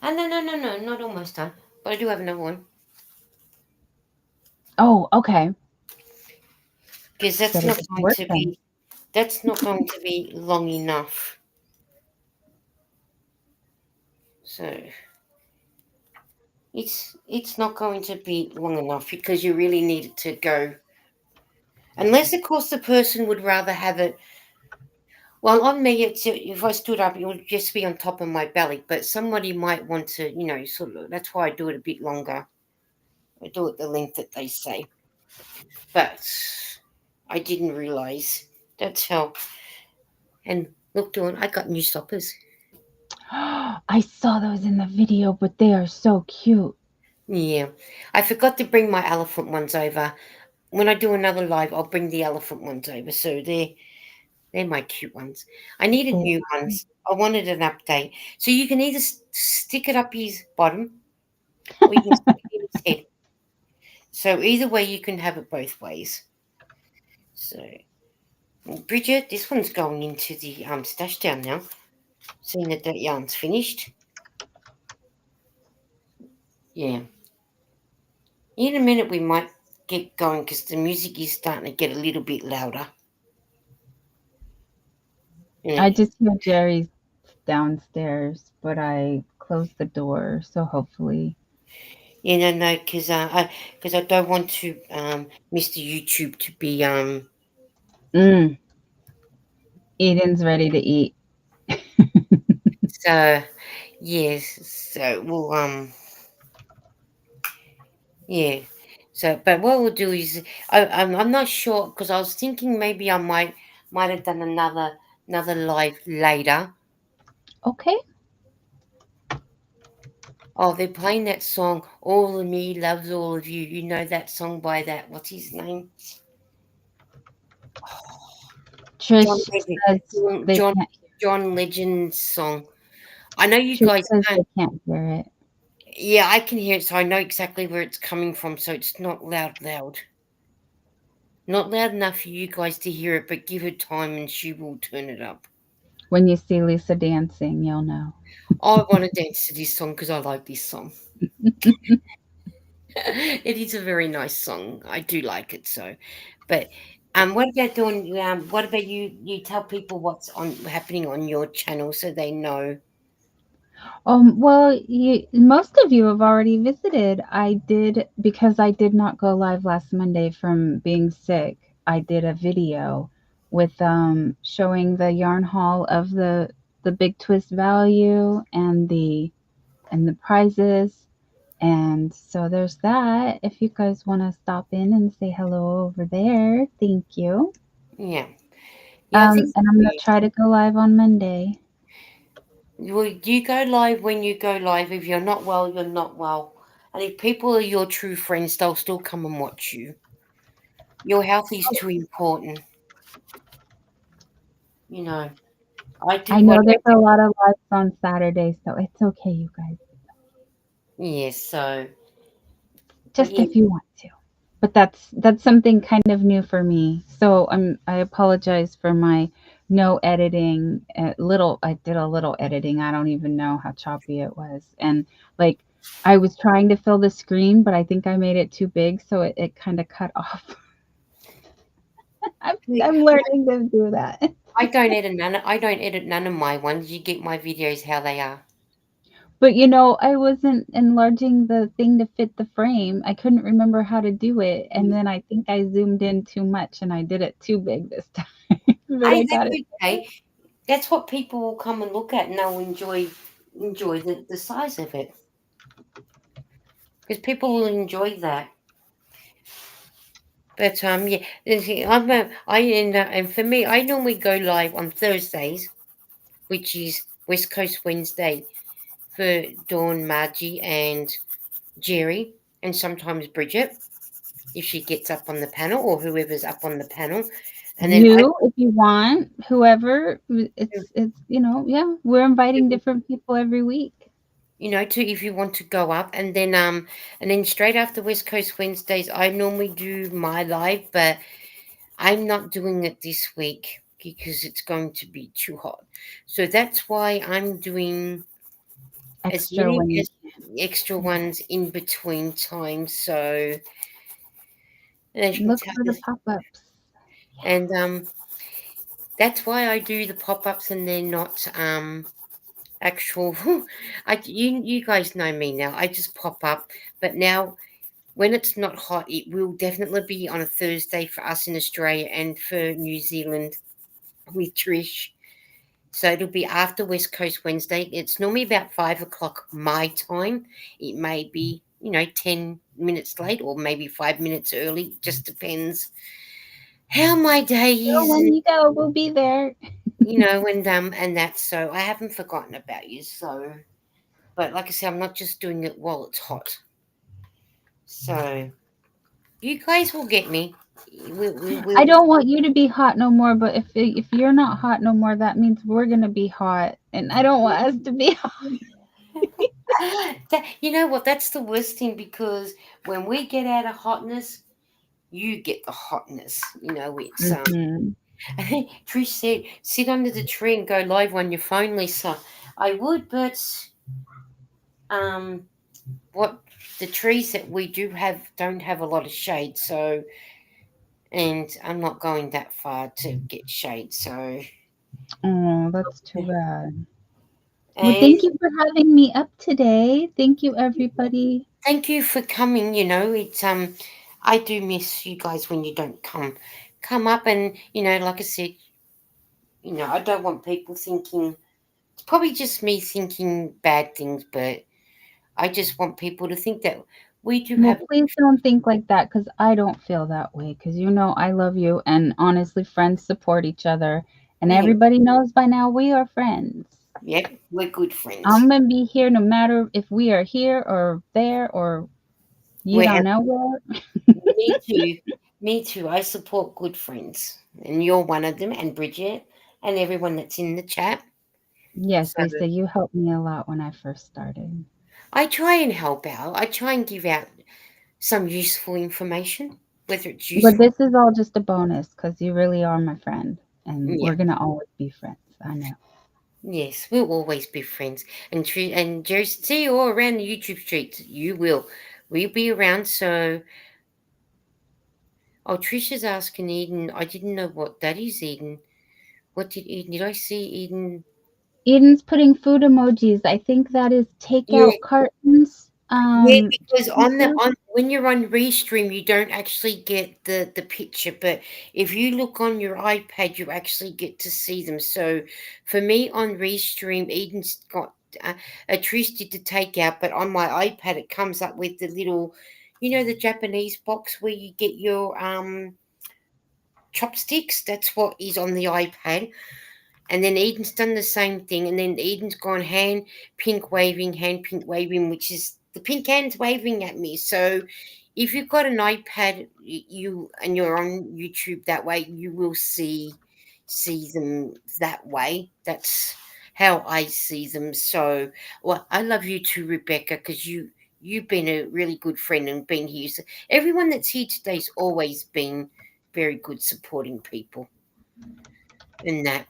Oh, no, no, no, no, not almost done. But I do have another one Oh, okay. because Better get to work then. that's not going to be long enough. So it's not going to be long enough because you really need it to go. Unless, of course, the person would rather have it. Well, on me, if I stood up, it would just be on top of my belly. But somebody might want to, sort of. That's why I do it a bit longer. I do it the length that they say. But I didn't realize that's how. And look, Dawn, I got new stoppers. I saw those in the video, but they are so cute. Yeah, I forgot to bring my elephant ones over. When I do another live, I'll bring the elephant ones over. So they're my cute ones. I needed They new ones. I wanted an update. So you can either stick it up his bottom or you can stick it in his head. So either way, you can have it both ways. So Bridget, this one's going into the stash down now. Seeing that that yarn's finished. Yeah. In a minute, we might get going because the music is starting to get a little bit louder. I Yeah. just hear Jerry's downstairs, but I closed the door, so hopefully. No, because I don't want to Mr. YouTube to be Mm, Eden's ready to eat. so yes, so well yeah. So, but what we'll do is, I'm not sure because I was thinking maybe I might have done another live later. Okay. Oh, they're playing that song, "All of Me Loves All of You." You know that song by that? What's his name? John Trish Legend. says John they John, can't. John Legend's song. I know you Trish guys says can't. they can't hear it. Yeah, I can hear it, so I know exactly where it's coming from. So it's not loud. Not loud enough for you guys to hear it, but give her time and she will turn it up. When you see Lisa dancing, you'll know. I want to dance to this song because I like this song. It is a very nice song. I do like it so. But what about doing? What about you? You tell people what's on happening on your channel so they know. Well, most of you have already visited. I did because I did not go live last Monday from being sick. I did a video with showing the yarn haul of the big twist value and the prizes. And so there's that. If you guys want to stop in and say hello over there, thank you. Yeah, yeah. I think And I'm gonna try to go live on Monday. well, you go live when you go live. If you're not well, you're not well. And if people are your true friends, they'll still come and watch you. Your health is too important. You know, I I do what know I there's a lot of lives on Saturday, so it's okay, you guys. do. Yes, so, but Just yeah, if you want to. But that's something kind of new for me. So I apologize for my no editing. Little I did a little editing. I don't even know how choppy it was. And like I was trying to fill the screen, but I think I made it too big, so it kind of cut off. I'm learning to do that. I don't edit none of my ones. You get my videos how they are. But I wasn't enlarging the thing to fit the frame. I couldn't remember how to do it. And then I think I zoomed in too much and I did it too big this time. But I Hey, got it. that's okay. That's what people will come and look at, and they'll enjoy the size of it because people will enjoy that. But yeah, you see, and for me, I normally go live on Thursdays, which is West Coast Wednesday for Dawn, Margie, and Jerry, and sometimes Bridget if she gets up on the panel or whoever's up on the panel, and then I You, if you want, whoever, yeah, we're inviting different people every week. to if you want to go up and then straight after West Coast Wednesdays I normally do my live, but I'm not doing it this week because it's going to be too hot. So that's why I'm doing as Extra many when you as extra ones in between times. So and as you can look tell, for the pop-ups. and that's why I do the pop-ups and they're not actual you guys know me now. I just pop up, but now when it's not hot, it will definitely be on a Thursday for us in Australia and for New Zealand with Trish. So it'll be after West Coast Wednesday. It's normally about 5 o'clock my time. It may be, 10 minutes late or maybe 5 minutes early. Just depends how my day So is, when you go, we'll be there. and that. So I haven't forgotten about you. So, but like I said, I'm not just doing it while it's hot. So you guys will get me. I We'll don't want you to be hot no more, but if you're not hot no more, that means we're gonna be hot, and I don't want us to be hot. you know what? That's the worst thing because when we get out of hotness, you get the hotness. It's Hmm. I think Trish said sit under the tree and go live on your phone, Lisa. I would, but um, what the trees that we do have don't have a lot of shade, so and I'm not going that far to get shade, so Oh, that's too bad. Well, And thank you for having me up today. Thank you, everybody. thank you for coming. It's I do miss you guys when you don't come up, and like I said, I don't want people thinking it's probably just me thinking bad things, but I just want people to think that we do Well, have. please don't think like that because I don't feel that way. Because you know I love you, and honestly, friends support each other, and Yeah, everybody knows by now we are friends. yep, we're good friends. I'm gonna be here no matter if we are here or there or you We're don't know where. Me too. Me too. I support good friends, and you're one of them, and Bridget, and everyone that's in the chat. Yes, So Lisa, you helped me a lot when I first started. I try and help out. I try and give out some useful information, whether it's But useful. this is all just a bonus because you really are my friend, and Yeah. we're gonna always be friends. I know. Yes, we'll always be friends. And Jerry, see you all around the YouTube streets. You will. We'll be around. So, oh, Trisha's asking Eden. I didn't know what that is, Eden. What did Eden? Did I see Eden? Eden's putting food emojis. I think that is Yeah. takeout cartons. Yeah, because on the Lisa? on when you're on Restream, you don't actually get the picture, but if you look on your iPad, you actually get to see them. So, for me on Restream, Eden's got a Trish did the takeout, but on my iPad, it comes up with the little, the Japanese box where you get your chopsticks. That's what is on the iPad. And then Eden's done the same thing. And then Eden's gone hand pink waving, which is the pink hand's waving at me. So if you've got an iPad, you and you're on YouTube that way, you will see them that way. That's how I see them. So, well, I love you too, Rebecca, because you've been a really good friend and been here. So everyone that's here today's always been very good supporting people in that.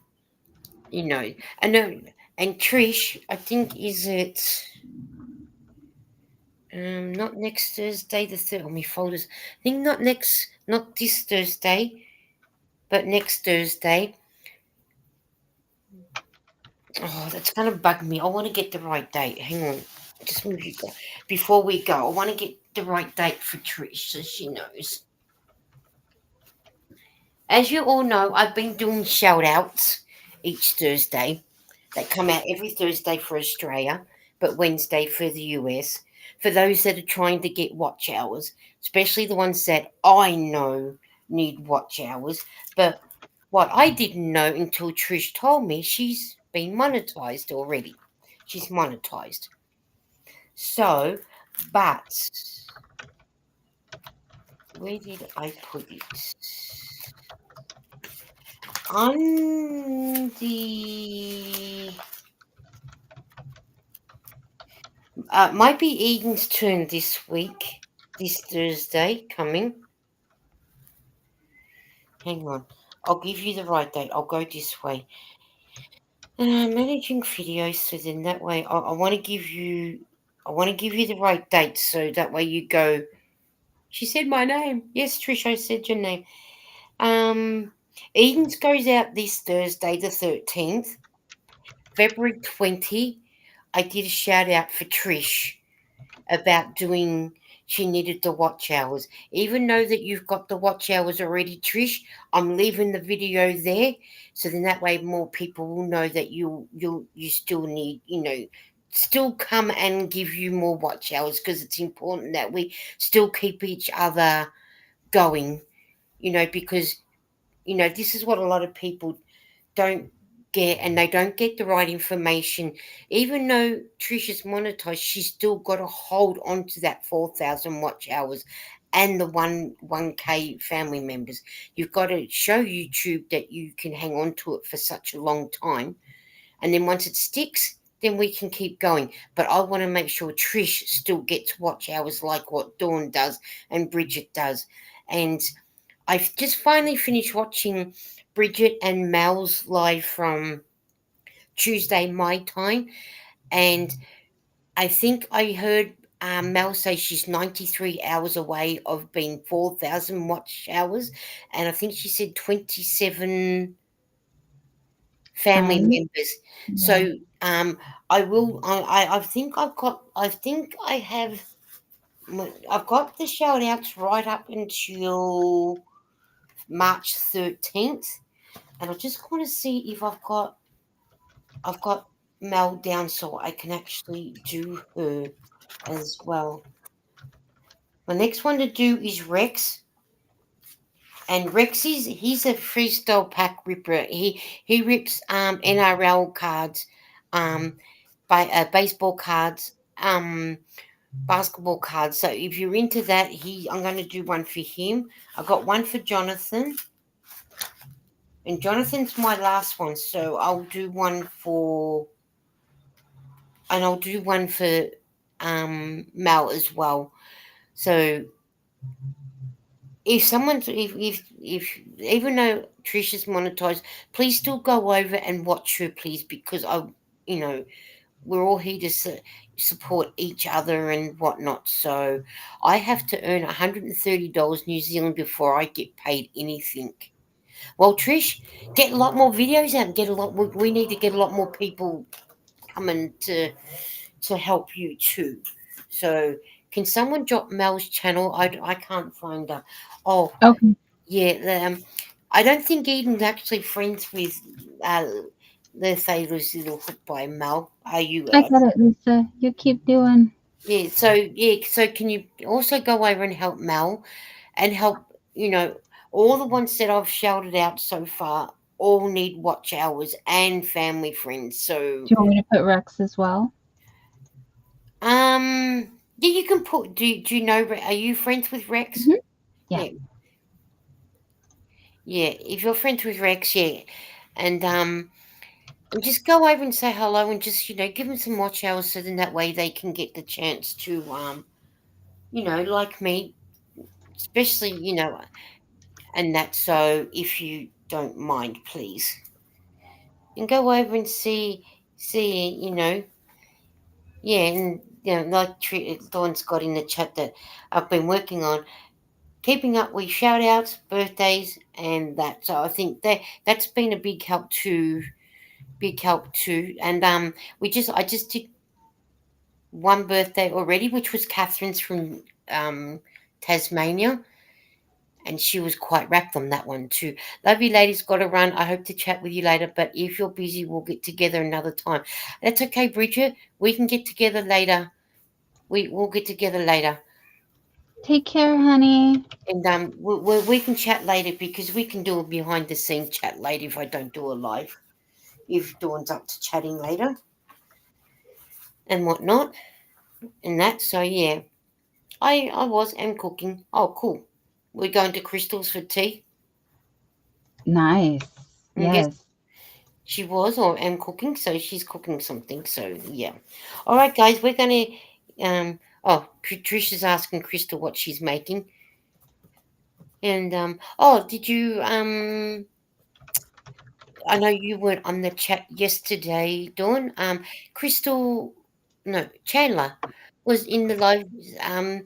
You know, I know. And Trish, I think is it not next Thursday the third on my folders. I think not this Thursday, but next Thursday. Oh, that's gonna bug me. I want to get the right date. Hang on, just move you go. Before we go, I want to get the right date for Trish so she knows. As you all know, I've been doing shout outs each Thursday. They come out every Thursday for Australia, but Wednesday for the US. For those that are trying to get watch hours, especially the ones that I know need watch hours. But what I didn't know until Trish told me, she's been monetized already. She's monetized. So, but where did I put it? On the might be Eden's turn this week, this Thursday coming. Hang on, I'll give you the right date. I'll go this way. Managing videos, so then that way I want to give you, I want to give you the right date, so that way you go. She said my name. Yes, Trish, I said your name. Um, Eden's goes out this Thursday, the 13th, February 20. I did a shout out for Trish about doing she needed the watch hours. Even though that you've got the watch hours already, Trish, I'm leaving the video there so then that way more people will know that you still need, still come and give you more watch hours because it's important that we still keep each other going, because this is what a lot of people don't get, and they don't get the right information. Even though Trisha's monetized, she's still got to hold on to that 4,000 watch hours and the 1K family members. You've got to show YouTube that you can hang on to it for such a long time, and then once it sticks, then we can keep going. But I want to make sure Trish still gets watch hours like what Dawn does and Bridget does. And I've just finally finished watching Bridget and Mel's live from Tuesday my time, and I think I heard Mel say she's 93 hours away of being 4,000 watch hours, and I think she said 27 family Friends? members. So Yeah. Um, I will. I think I've got. I think I have. I've got the shout outs right up until March 13th, and I just want to see if I've got Mel down so I can actually do her as well. The next one to do is Rex, and Rex is he's a freestyle pack ripper. He rips NRL cards, um, by baseball cards, basketball cards. So if you're into that, I'm going to do one for him. I got one for Jonathan, and Jonathan's my last one. So I'll do one for Mel as well. So if even though Trisha's monetized, please still go over and watch her, please, because you know we're all here to support each other and whatnot. So I have to earn $130 New Zealand before I get paid anything. Well, Trish, get a lot more videos out. Get a lot. We need to get a lot more people coming to help you too. So can someone drop Mel's channel? I can't find her. Oh Okay. yeah, I don't think Eden's actually friends with uh, the Sailor's Little Hook by Mel. Are you? I got it, Lisa. You keep doing. Yeah. So yeah. So can you also go over and help Mel and help? You know, all the ones that I've shouted out so far all need watch hours and family friends. So Do you want me to put Rex as well? yeah, you can put. Do you know? Are you friends with Rex? Hmm. Yeah. Yeah. Yeah. If you're friends with Rex, yeah, and and just go over and say hello and just give them some watch hours so then that way they can get the chance to like me, especially and that. So if you don't mind, please, and go over and see yeah, and like Dawn's got in the chat that I've been working on keeping up with shout outs, birthdays, and that. So I think that's been a big help too. And I just did one birthday already, which was Catherine's from um, Tasmania, and she was quite wrapped on that one too. Love you, ladies. Got to run. I hope to chat with you later, but if you're busy, we'll get together another time. That's okay, Bridget. We can get together later. We'll get together later, Take care, honey. and we can chat later because we can do a behind the scene chat later if I don't do a live. If Dawn's up to chatting later and whatnot and that. So yeah, I am cooking. Oh, cool. We're going to Crystal's for tea. Nice. I guess Yes. she was or am cooking, so she's cooking something. So yeah. All right, guys, we're gonna. Trisha's asking Crystal what she's making, and did you I know you weren't on the chat yesterday, Dawn. Crystal, no, Chandler was in the live. Um,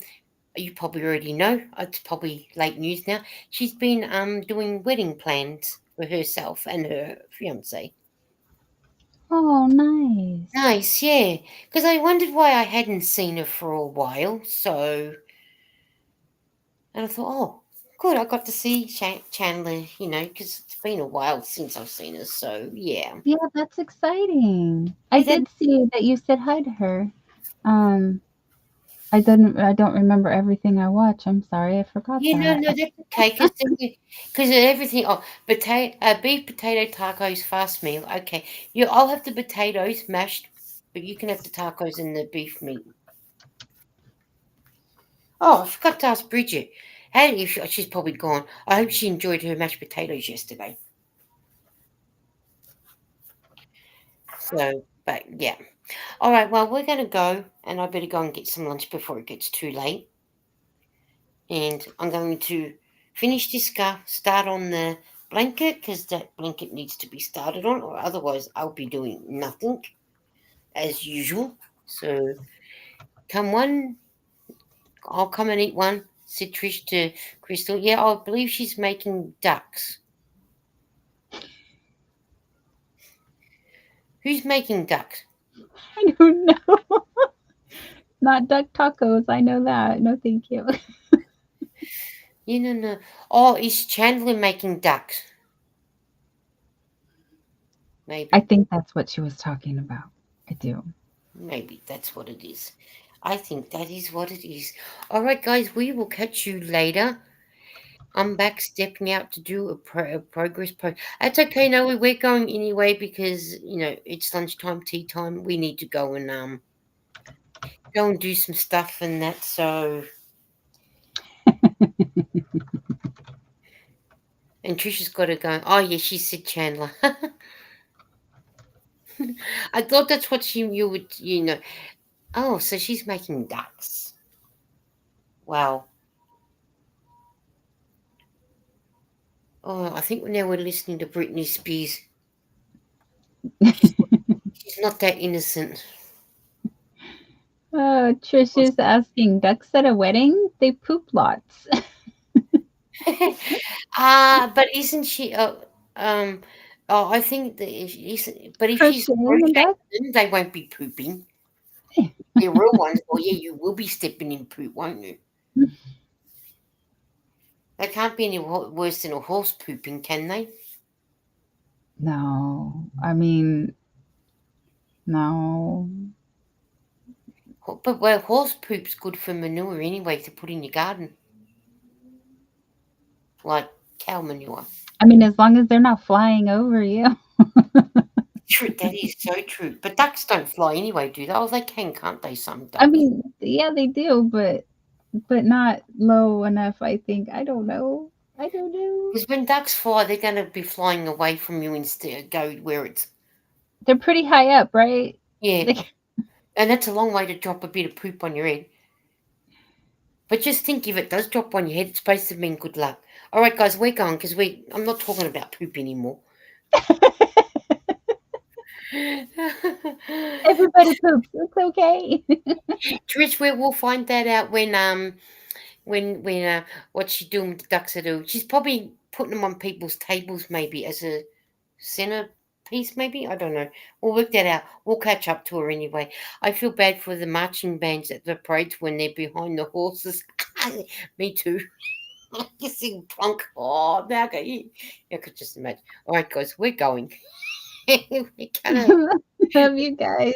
you probably already know. It's probably late news now. She's been doing wedding plans for herself and her fiance. Oh, nice. Nice, yeah. Because I wondered why I hadn't seen her for a while. So, and I thought, oh, good, I got to see Chandler. Because it's been a while since I've seen her. So, yeah. Yeah, that's exciting. I Yeah, that, did see that you said hi to her. Um, I don't remember everything I watch. I'm sorry, I forgot yeah, no, that. no, that's okay. Because everything. Oh, beef potato tacos fast meal. Okay, I'll have the potatoes mashed, but you can have the tacos and the beef meat. Oh, I forgot to ask Bridget. How do you? She's probably gone. I hope she enjoyed her mashed potatoes yesterday. So, but yeah. All right. Well, we're gonna go, and I better go and get some lunch before it gets too late. And I'm going to finish this scarf, start on the blanket because that blanket needs to be started on, or otherwise I'll be doing nothing as usual. So come one, I'll come and eat one. Said Trish to Crystal. Yeah, I believe she's making ducks. Who's making ducks? I don't know. Not duck tacos. I know that. No, thank you. You know, no. Oh, is Chandler making ducks? I Maybe. think that's what she was talking about. I do. Maybe that's what it is. I think that is what it is. All right, guys, we will catch you later. I'm back stepping out to do a progress post. That's okay. No, we're going anyway because it's lunchtime, tea time. We need to go and do some stuff and that. So, and Trisha's got to go. Oh yeah, she said Chandler. I thought that's what you would Oh, so she's making ducks. Wow. Oh, I think now we're listening to Britney Spears. She's she's not that innocent. Oh, Trish is asking, ducks at a wedding? They poop lots. But isn't she? Um. Oh, I think that but if she's Crocheting a crocheting duck? them, they won't be pooping. They're real ones. Oh yeah, you will be stepping in poop, won't you? They can't be any worse than a horse pooping, can they? No. I mean, no. But well, horse poop's good for manure anyway to put in your garden, like cow manure. I mean, as long as they're not flying over you. True, that is so true. But ducks don't fly anyway, do they? Oh, they can, can't they? Some I ducks. mean, yeah, they do, but not low enough, I think. I don't know. I don't know. Because when ducks fly, they're going to be flying away from you instead, go where it's. They're pretty high up, right? Yeah, Like, and that's a long way to drop a bit of poop on your head. But just think if it does drop on your head, it's supposed to mean good luck. All right, guys, we're going because I'm not talking about poop anymore. everybody poops. It's okay. Trish, we'll find that out when what she's doing with the ducks are doing. She's probably putting them on people's tables maybe as a centerpiece, maybe. I don't know. We'll work that out. We'll catch up to her anyway. I feel bad for the marching bands at the parades when they're behind the horses. Me too. You sing plunk. Oh, now I got you. I could just imagine. All right, guys, we're going. We're gonna Love you guys.